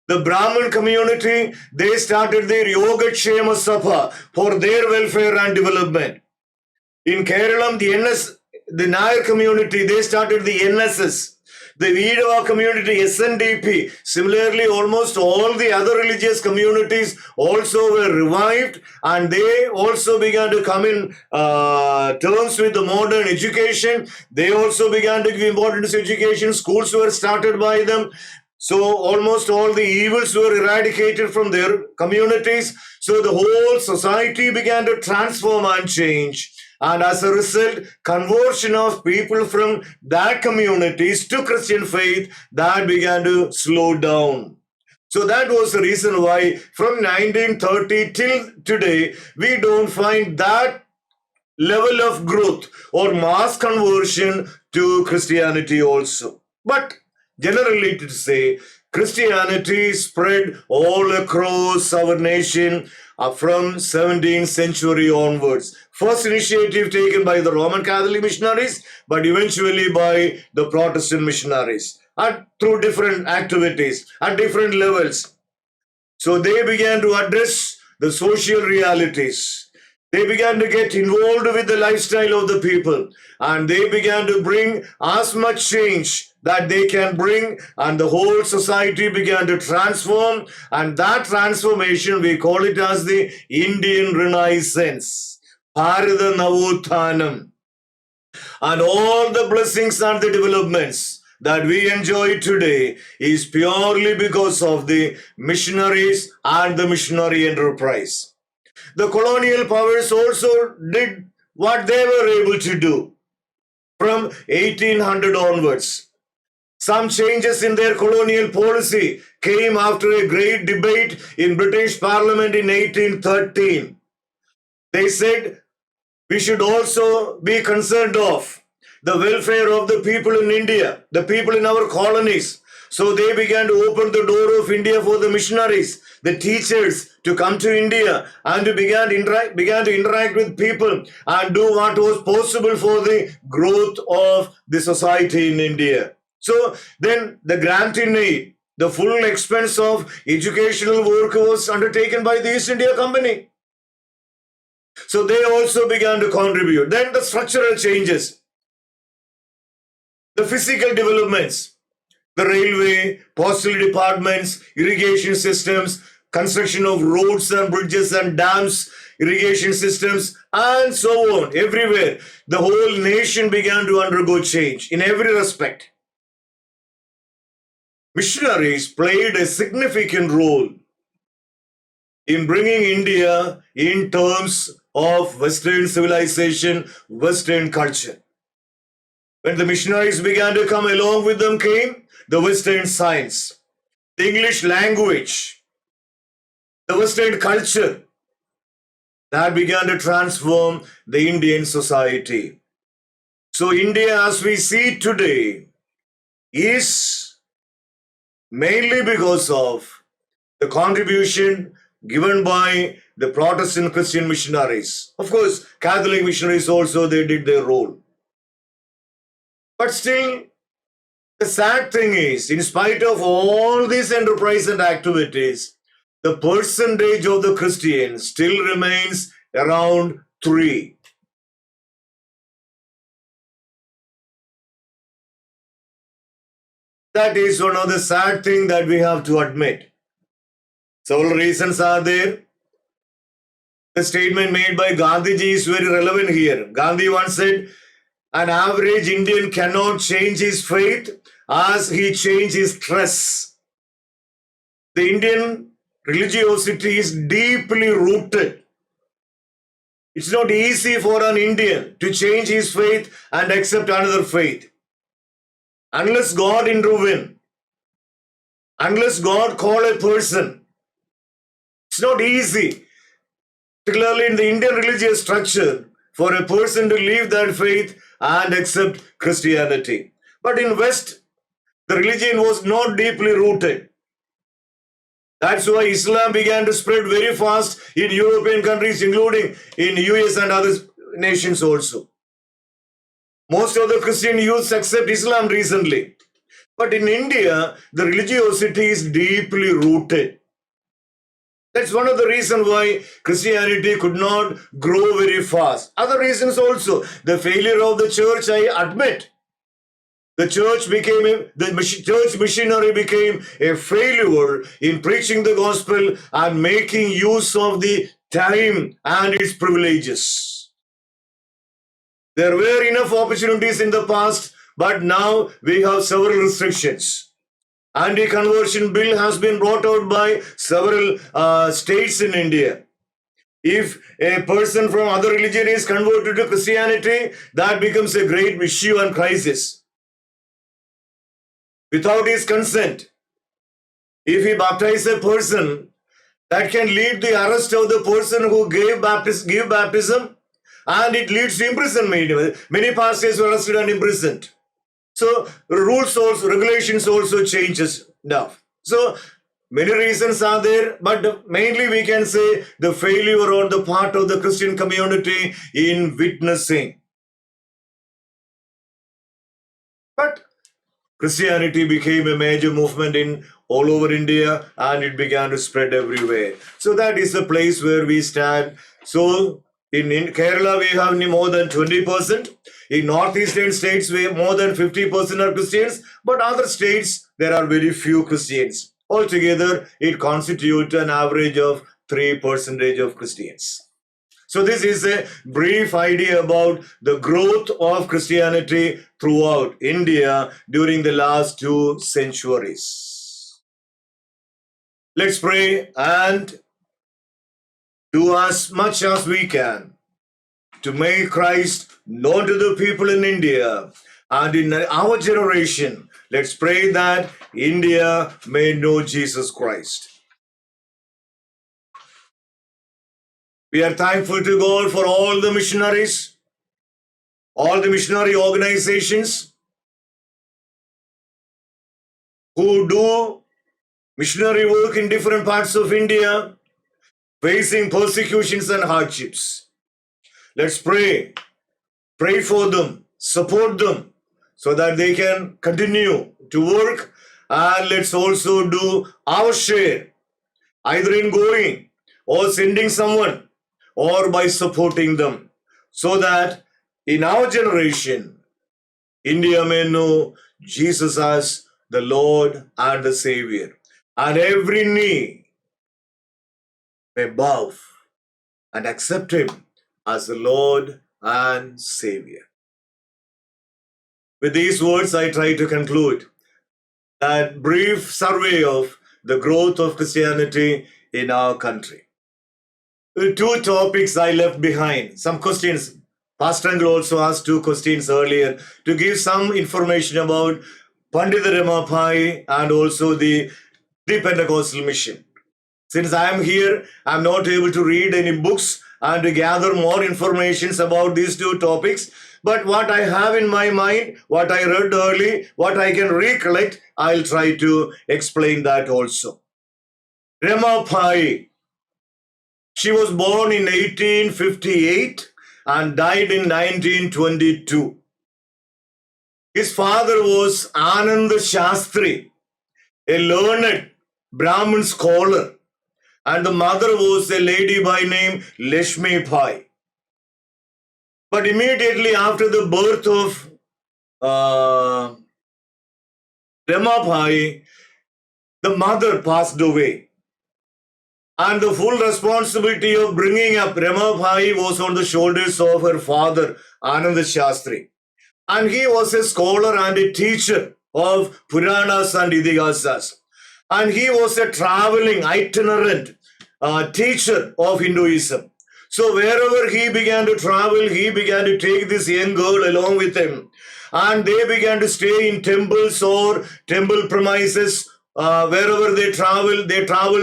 Speaker 1: The Brahmin community, they started their Yoga-kshema Sabha for their welfare and development. In Kerala, the Nair community, they started the NSS. The Vidava community, SNDP. Similarly, almost all the other religious communities also were revived, and they also began to come in terms with the modern education. They also began to give importance to education. Schools were started by them. So almost all the evils were eradicated from their communities. So the whole society began to transform and change. And as a result, conversion of people from that communities to Christian faith, that began to slow down. So that was the reason why from 1930 till today, we don't find that level of growth or mass conversion to Christianity also. But generally to say, Christianity spread all across our nation from 17th century onwards. First initiative taken by the Roman Catholic missionaries, but eventually by the Protestant missionaries, and through different activities at different levels. So they began to address the social realities. They began to get involved with the lifestyle of the people, and they began to bring as much change that they can bring, and the whole society began to transform. And that transformation, we call it as the Indian Renaissance, Bharata Navothanam. And all the blessings and the developments that we enjoy today is purely because of the missionaries and the missionary enterprise. The colonial powers also did what they were able to do from 1800 onwards. Some changes in their colonial policy came after a great debate in British Parliament in 1813. They said we should also be concerned of the welfare of the people in India, the people in our colonies. So they began to open the door of India for the missionaries, the teachers to come to India and to began to interact with people and do what was possible for the growth of the society in India. So then the grant in aid, the full expense of educational work was undertaken by the East India Company. So they also began to contribute. Then the structural changes, the physical developments, the railway, postal departments, irrigation systems, construction of roads and bridges and dams, irrigation systems, and so on. Everywhere, the whole nation began to undergo change in every respect. Missionaries played a significant role in bringing India in terms of Western civilization, Western culture. When the missionaries began to come, along with them came the Western science, the English language, the Western culture that began to transform the Indian society. So India, as we see today, is mainly because of the contribution given by the Protestant Christian missionaries. Of course, Catholic missionaries also, they did their role. But still, the sad thing is, in spite of all these enterprise and activities, the percentage of the Christians still remains around 3. That is one of the sad things that we have to admit. Several reasons are there. The statement made by Gandhiji is very relevant here. Gandhi once said, an average Indian cannot change his faith as he changes his dress. The Indian religiosity is deeply rooted. It's not easy for an Indian to change his faith and accept another faith. Unless God intervene, unless God call a person, it's not easy, particularly in the Indian religious structure, for a person to leave that faith and accept Christianity. But in West, the religion was not deeply rooted. That's why Islam began to spread very fast in European countries, including in US and other nations also. Most of the Christian youths accept Islam recently. But in India, the religiosity is deeply rooted. That's one of the reasons why Christianity could not grow very fast. Other reasons also, the failure of the church, I admit. The church missionary became a failure in preaching the gospel and making use of the time and its privileges. There were enough opportunities in the past, but now we have several restrictions. Anti-conversion bill has been brought out by several states in India. If a person from other religion is converted to Christianity, that becomes a great issue and crisis. Without his consent, if he baptizes a person, that can lead the arrest of the person who give baptism, and it leads to imprisonment. Many pastors were arrested and imprisoned. So rules also, regulations also changes now. So many reasons are there, but mainly we can say the failure on the part of the Christian community in witnessing. But Christianity became a major movement in all over India and it began to spread everywhere. So that is the place where we stand. So in Kerala, we have more than 20%. In northeastern states, we have more than 50% are Christians. But other states, there are very few Christians. Altogether, it constitutes an average of 3% of Christians. So this is a brief idea about the growth of Christianity throughout India during the last 2 centuries. Let's pray and do as much as we can to make Christ known to the people in India and in our generation. Let's pray that India may know Jesus Christ. We are thankful to God for all the missionaries, all the missionary organizations who do missionary work in different parts of India, facing persecutions and hardships. Let's pray for them, support them, so that they can continue to work. And let's also do our share, either in going or sending someone or by supporting them, so that in our generation, India may know Jesus as the Lord and the Savior, and every knee may bow and accept Him as the Lord and Savior. With these words, I try to conclude that brief survey of the growth of Christianity in our country. 2 topics I left behind, some questions. Pastor Uncle also asked 2 questions earlier to give some information about Pandita Ramapai and also the Pentecostal mission. Since I am here, I am not able to read any books and to gather more information about these 2 topics. But what I have in my mind, what I read early, what I can recollect, I'll try to explain that also. Ramapai, she was born in 1858 and died in 1922. His father was Ananda Shastri, a learned Brahmin scholar, and the mother was a lady by name Lashmi Pai. But immediately after the birth of Ramapai, the mother passed away. And the full responsibility of bringing up Ramapai was on the shoulders of her father, Ananda Shastri. And he was a scholar and a teacher of Puranas and Idihasas. And he was a traveling, itinerant teacher of Hinduism. So wherever he began to travel, he began to take this young girl along with him. And they began to stay in temples or temple premises. Wherever they travel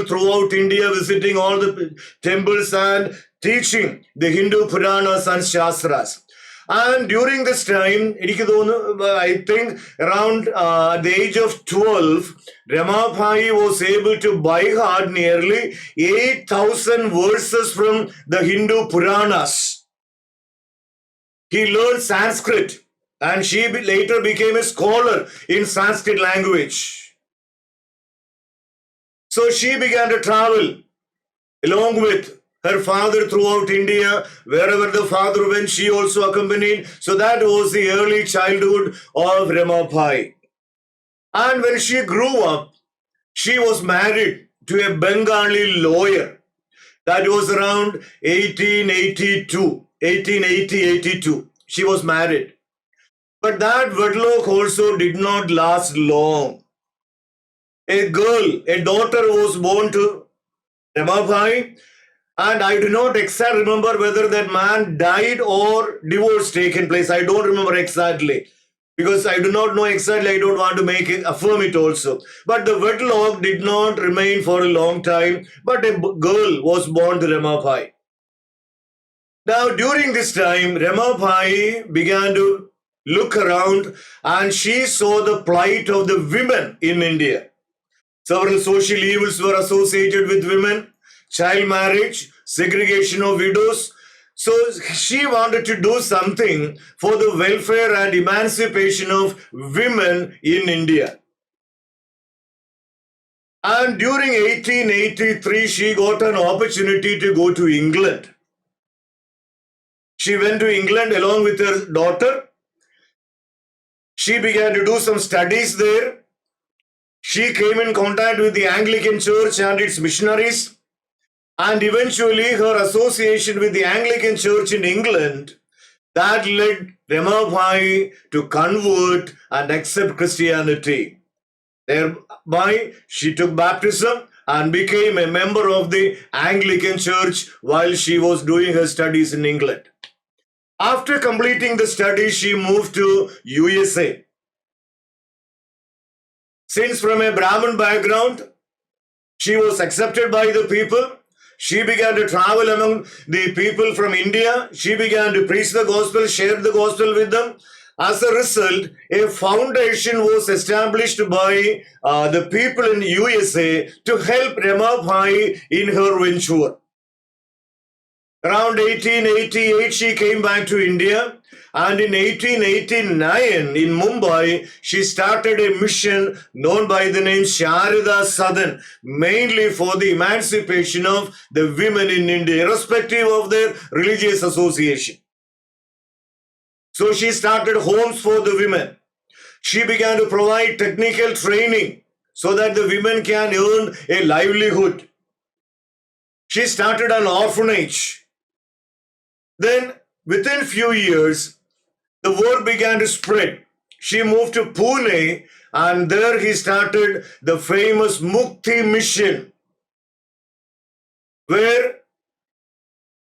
Speaker 1: throughout India, visiting all the temples and teaching the Hindu Puranas and Shastras. And during this time, I think around the age of 12, Ramapai was able to by heart nearly 8,000 verses from the Hindu Puranas. He learned Sanskrit and she later became a scholar in Sanskrit language. So she began to travel along with her father throughout India. Wherever the father went, she also accompanied. So that was the early childhood of Ramapai. And when she grew up, she was married to a Bengali lawyer. That was around 1880-82. She was married. But that wedlock also did not last long. A daughter was born to Ramapai, and I do not exactly remember whether that man died or divorce taken place. I don't remember exactly because I do not know exactly. I don't want to affirm it also. But the wedlock did not remain for a long time, but a girl was born to Ramapai. Now during this time, Ramapai began to look around and she saw the plight of the women in India. Several social evils were associated with women, child marriage, segregation of widows. So she wanted to do something for the welfare and emancipation of women in India. And during 1883, she got an opportunity to go to England. She went to England along with her daughter. She began to do some studies there. She came in contact with the Anglican Church and its missionaries. And eventually her association with the Anglican Church in England, that led Ramabai to convert and accept Christianity. Thereby, she took baptism and became a member of the Anglican Church while she was doing her studies in England. After completing the studies, she moved to USA. Since from a Brahmin background, she was accepted by the people. She began to travel among the people from India. She began to preach the gospel, share the gospel with them. As a result, a foundation was established by the people in USA to help Ramabai in her venture. Around 1888, she came back to India, and in 1889, in Mumbai, she started a mission known by the name Charithra Southern, mainly for the emancipation of the women in India, irrespective of their religious association. So she started homes for the women. She began to provide technical training so that the women can earn a livelihood. She started an orphanage. Then, within few years, the word began to spread. She moved to Pune, and there he started the famous Mukti mission, where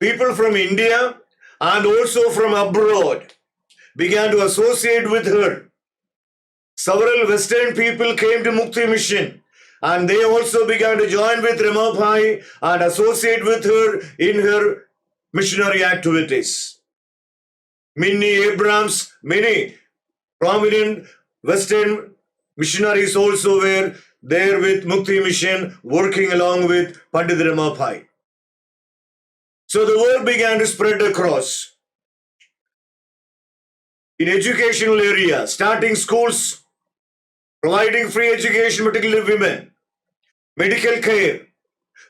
Speaker 1: people from India and also from abroad began to associate with her. Several Western people came to Mukti mission, and they also began to join with Ramabai and associate with her in her missionary activities. Minnie Abrams, many prominent Western missionaries also were there with Mukti mission, working along with Pandit Ramabai. So the word began to spread across. In educational area, starting schools, providing free education, particularly women, medical care,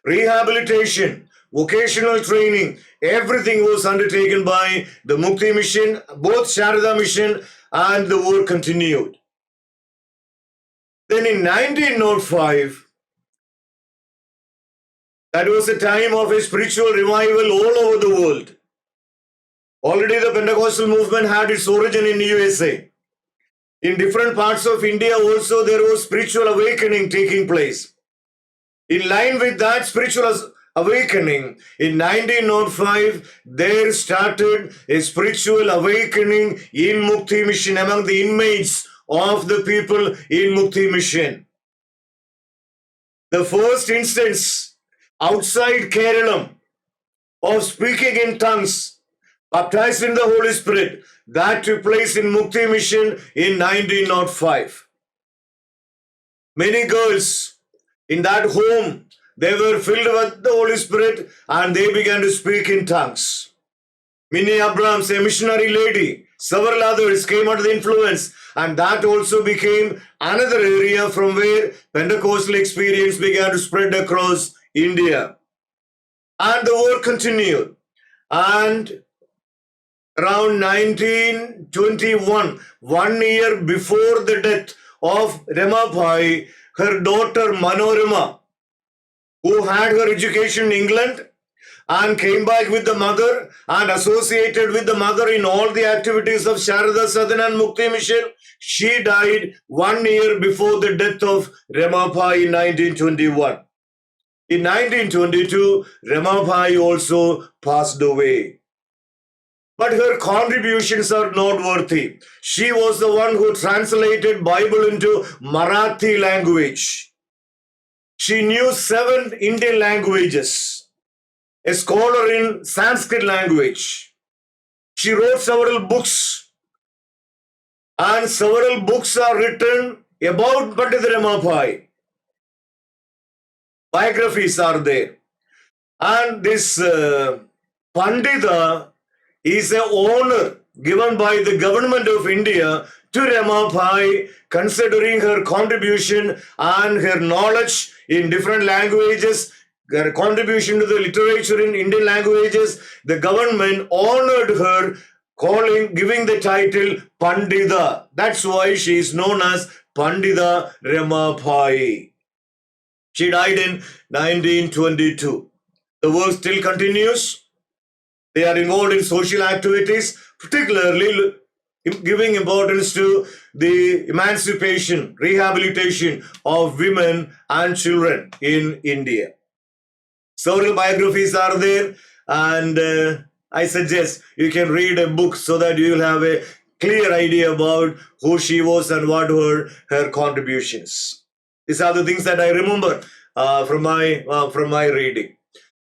Speaker 1: rehabilitation, vocational training, everything was undertaken by the Mukti mission, both Charithra mission, and the work continued. Then in 1905, that was a time of a spiritual revival all over the world. Already the Pentecostal movement had its origin in USA. In different parts of India also there was spiritual awakening taking place. In line with that spiritual awakening, in 1905, there started a spiritual awakening in Mukti mission among the inmates of the people in Mukti mission. The first instance outside Kerala of speaking in tongues, baptized in the Holy Spirit, that took place in Mukti mission in 1905. Many girls in that home, they were filled with the Holy Spirit and they began to speak in tongues. Minnie Abrams, a missionary lady, several others came under the influence, and that also became another area from where Pentecostal experience began to spread across India. And the war continued. And around 1921, 1 year before the death of Ramabai, her daughter Manorama, who had her education in England and came back with the mother and associated with the mother in all the activities of Charithra Southern and Mukti mission, she died 1 year before the death of Ramabai in 1921. In 1922, Ramabai also passed away. But her contributions are noteworthy. She was the one who translated Bible into Marathi language. She knew 7 Indian languages, a scholar in Sanskrit language. She wrote several books, and several books are written about Pandit Ramabai. biographies are there. And this Pandita is an honor given by the government of India to Ramabai, considering her contribution and her knowledge in different languages, her contribution to the literature in Indian languages. The government honored her, giving the title Pandita. That's why she is known as Pandita Ramabai. She died in 1922. The work still continues. They are involved in social activities, particularly giving importance to the emancipation, rehabilitation of women and children in India. Several biographies are there, and I suggest you can read a book so that you will have a clear idea about who she was and what were her contributions. These are the things that I remember from my reading.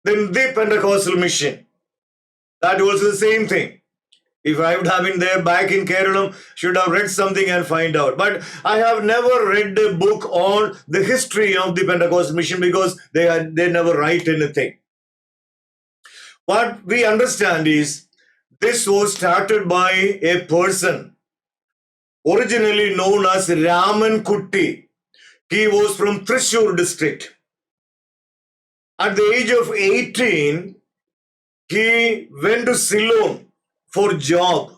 Speaker 1: Then the Pentecostal mission. That was the same thing. If I would have been there back in Kerala, should have read something and find out. But I have never read a book on the history of the Pentecostal mission because they never write anything. What we understand is this was started by a person originally known as Raman Kutti. He was from Thrissur district. At the age of 18, he went to Ceylon for job,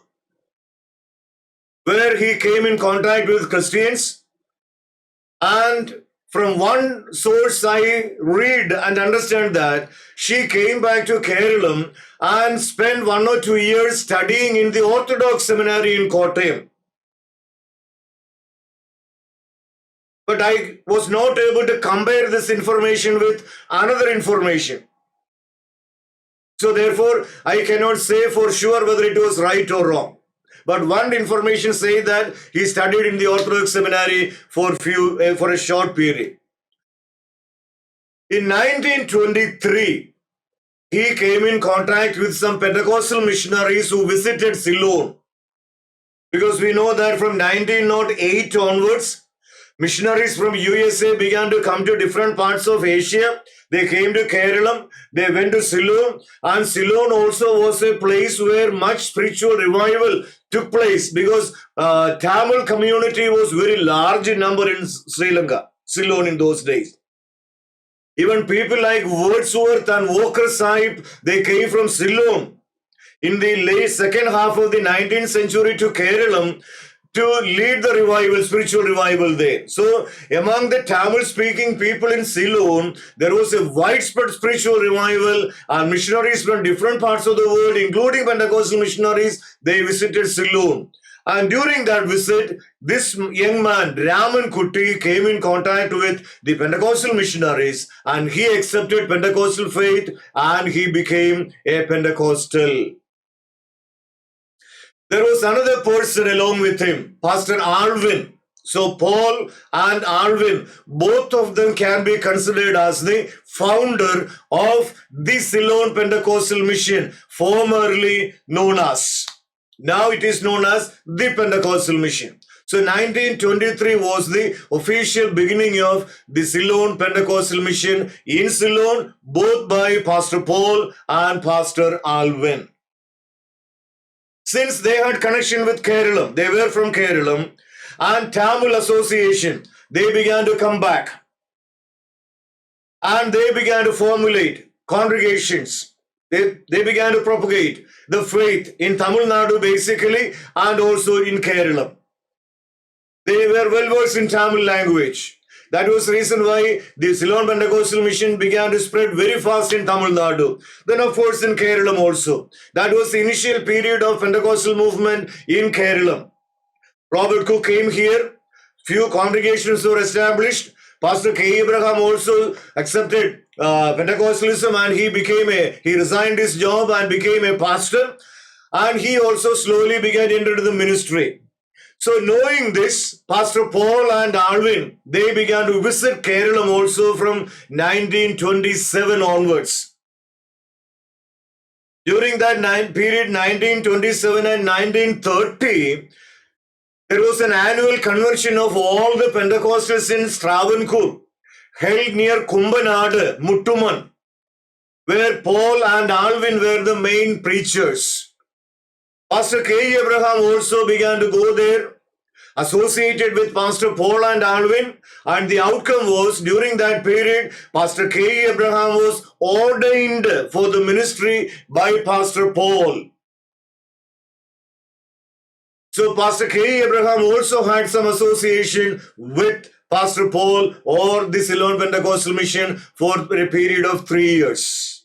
Speaker 1: where he came in contact with Christians. And from one source I read and understand that she came back to Kerala and spent 1 or 2 years studying in the Orthodox seminary in Kottayam. But I was not able to compare this information with another information. So therefore, I cannot say for sure whether it was right or wrong. But one information says that he studied in the Orthodox seminary for a short period. In 1923, he came in contact with some Pentecostal missionaries who visited Ceylon. Because we know that from 1908 onwards, missionaries from USA began to come to different parts of Asia. They came to Kerala, they went to Ceylon, and Ceylon also was a place where much spiritual revival took place because Tamil community was very large in number in Sri Lanka, Ceylon in those days. Even people like Wordsworth and Walker Sahib, they came from Ceylon in the late second half of the 19th century to Kerala to lead the revival, spiritual revival there. So among the Tamil-speaking people in Ceylon, there was a widespread spiritual revival, and missionaries from different parts of the world, including Pentecostal missionaries, they visited Ceylon. And during that visit, this young man, Raman Kutti, came in contact with the Pentecostal missionaries, and he accepted Pentecostal faith, and he became a Pentecostal. There was another person along with him, Pastor Alvin. So Paul and Alvin, both of them can be considered as the founder of the Ceylon Pentecostal mission, formerly known as. Now it is known as the Pentecostal mission. So 1923 was the official beginning of the Ceylon Pentecostal mission in Ceylon, both by Pastor Paul and Pastor Alvin. Since they had connection with Kerala, they were from Kerala, and Tamil Association, they began to come back. And they began to formulate congregations. They began to propagate the faith in Tamil Nadu basically, and also in Kerala. They were well versed in Tamil language. That was the reason why the Ceylon Pentecostal mission began to spread very fast in Tamil Nadu. Then of course in Kerala also. That was the initial period of Pentecostal movement in Kerala. Robert Cook came here. Few congregations were established. Pastor K. Abraham also accepted Pentecostalism, and he resigned his job and became a pastor. And he also slowly began to enter the ministry. So knowing this, Pastor Paul and Alvin, they began to visit Kerala also from 1927 onwards. During that period, 1927 and 1930, there was an annual convention of all the Pentecostals in Travancore, held near Kumbanad, Muttuman, where Paul and Alvin were the main preachers. Pastor K. Abraham also began to go there, associated with Pastor Paul and Alvin, and the outcome was, during that period, Pastor K. Abraham was ordained for the ministry by Pastor Paul. So Pastor K. Abraham also had some association with Pastor Paul or the Ceylon Pentecostal Mission for a period of 3 years.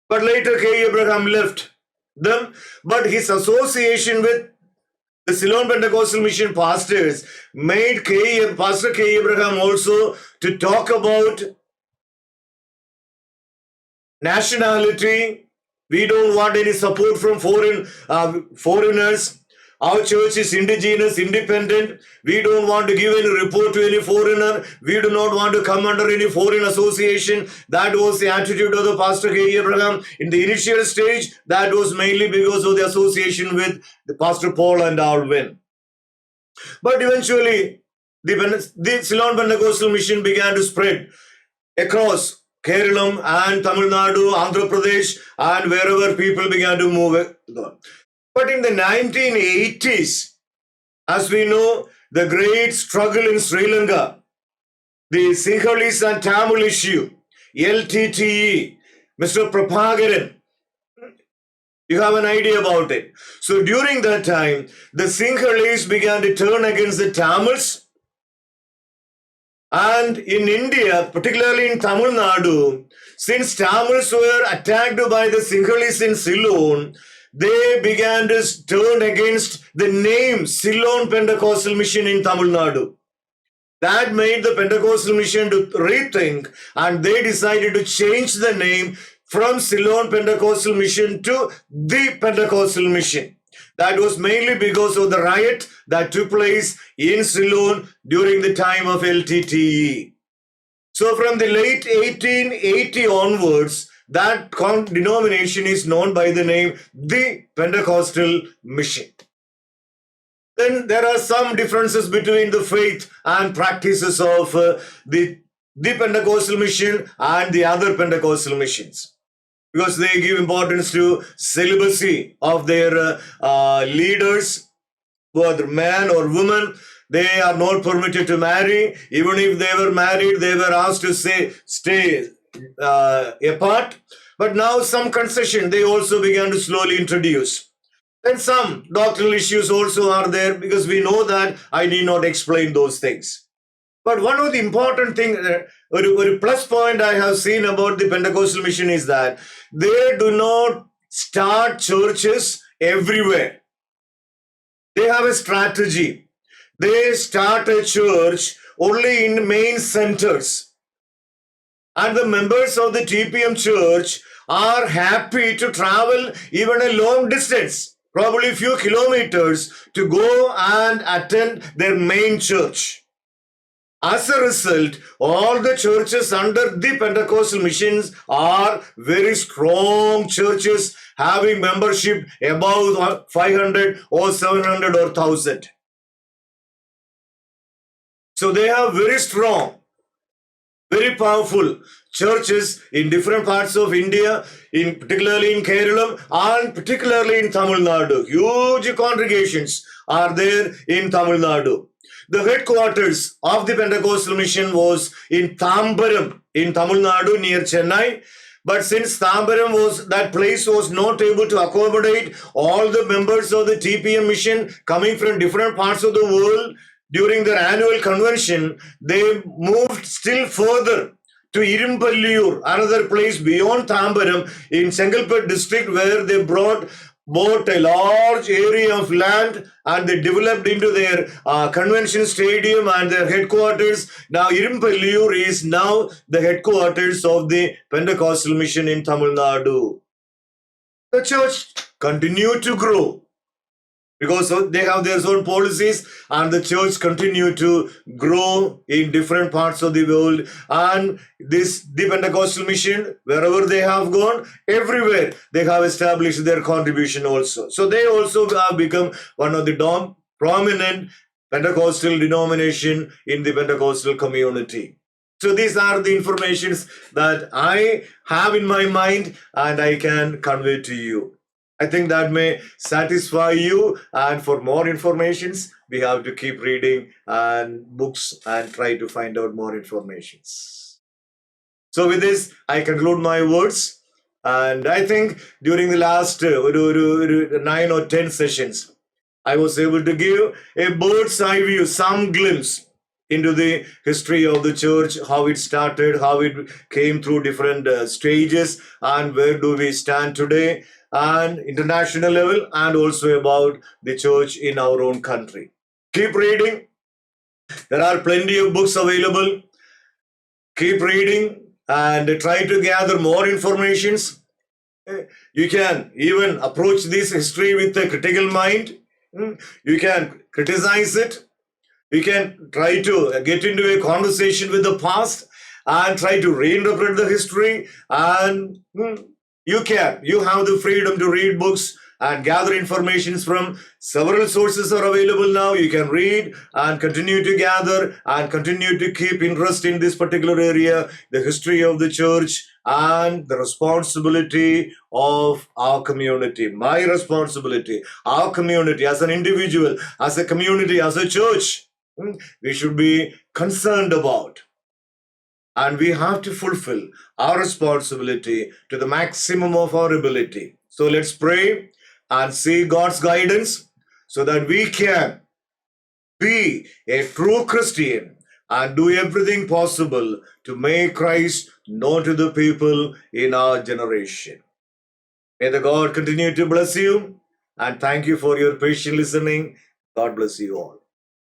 Speaker 1: But later K. Abraham left them, but his association with the Ceylon Pentecostal Mission pastors made Pastor K. Abraham also to talk about nationality. We don't want any support from foreigners. Our church is indigenous, independent. We don't want to give any report to any foreigner. We do not want to come under any foreign association. That was the attitude of the Pastor K. Abraham. In the initial stage, that was mainly because of the association with the Pastor Paul and Alvin. But eventually, the Ceylon Pentecostal Mission began to spread across Kerala and Tamil Nadu, Andhra Pradesh, and wherever people began to move. But in the 1980s, as we know, the great struggle in Sri Lanka, the Sinhalese and Tamil issue, LTTE, Mr. Prabhakaran, you have an idea about it. So during that time, the Sinhalese began to turn against the Tamils. And in India, particularly in Tamil Nadu, since Tamils were attacked by the Sinhalese in Ceylon, they began to turn against the name Ceylon Pentecostal Mission in Tamil Nadu. That made the Pentecostal Mission to rethink, and they decided to change the name from Ceylon Pentecostal Mission to the Pentecostal Mission. That was mainly because of the riot that took place in Ceylon during the time of LTTE. So from the late 1880 onwards, that denomination is known by the name the Pentecostal Mission. Then there are some differences between the faith and practices of the Pentecostal Mission and the other Pentecostal missions, because they give importance to celibacy of their leaders, whether man or woman. They are not permitted to marry. Even if they were married, they were asked to stay apart. But now some concession they also began to slowly introduce. And some doctrinal issues also are there, because we know that I need not explain those things. But one of the important things, a plus point I have seen about the Pentecostal Mission is that they do not start churches everywhere. They have a strategy. They start a church only in main centers. And the members of the TPM church are happy to travel even a long distance, probably a few kilometers, to go and attend their main church. As a result, all the churches under the Pentecostal missions are very strong churches having membership above 500 or 700 or 1,000. So they have very strong, very powerful churches in different parts of India, particularly in Kerala and particularly in Tamil Nadu. Huge congregations are there in Tamil Nadu. The headquarters of the Pentecostal Mission was in Tambaram in Tamil Nadu near Chennai. But since Samgraham that place was not able to accommodate all the members of the TPM mission coming from different parts of the world, during their annual convention, they moved still further to Irimpalliyur, another place beyond Tambaram in Chengalpet district, where they bought a large area of land and they developed into their convention stadium and their headquarters. Now Irimpalliyur is now the headquarters of the Pentecostal mission in Tamil Nadu. The church continued to grow because they have their own policies, and the church continue to grow in different parts of the world. And the Pentecostal mission, wherever they have gone, everywhere they have established their contribution also. So they also have become one of the prominent Pentecostal denomination in the Pentecostal community. So these are the informations that I have in my mind and I can convey to you. I think that may satisfy you, and for more informations, we have to keep reading and books and try to find out more informations. So with this, I conclude my words, and I think during the last 9 or 10 sessions, I was able to give a bird's eye view, some glimpse into the history of the church, how it started, how it came through different stages, and where do we stand today, and international level, and also about the church in our own country. Keep reading. There are plenty of books available. Keep reading and try to gather more informations. You can even approach this history with a critical mind. You can criticize it. You can try to get into a conversation with the past and try to reinterpret the history. And you have the freedom to read books and gather informations from several sources are available now. You can read and continue to gather and continue to keep interest in this particular area, the history of the church, and the responsibility of our community, my responsibility, our community as an individual, as a community, as a church, we should be concerned about. And we have to fulfill our responsibility to the maximum of our ability. So let's pray and seek God's guidance so that we can be a true Christian and do everything possible to make Christ known to the people in our generation. May the God continue to bless you, and thank you for your patient listening. God bless you all.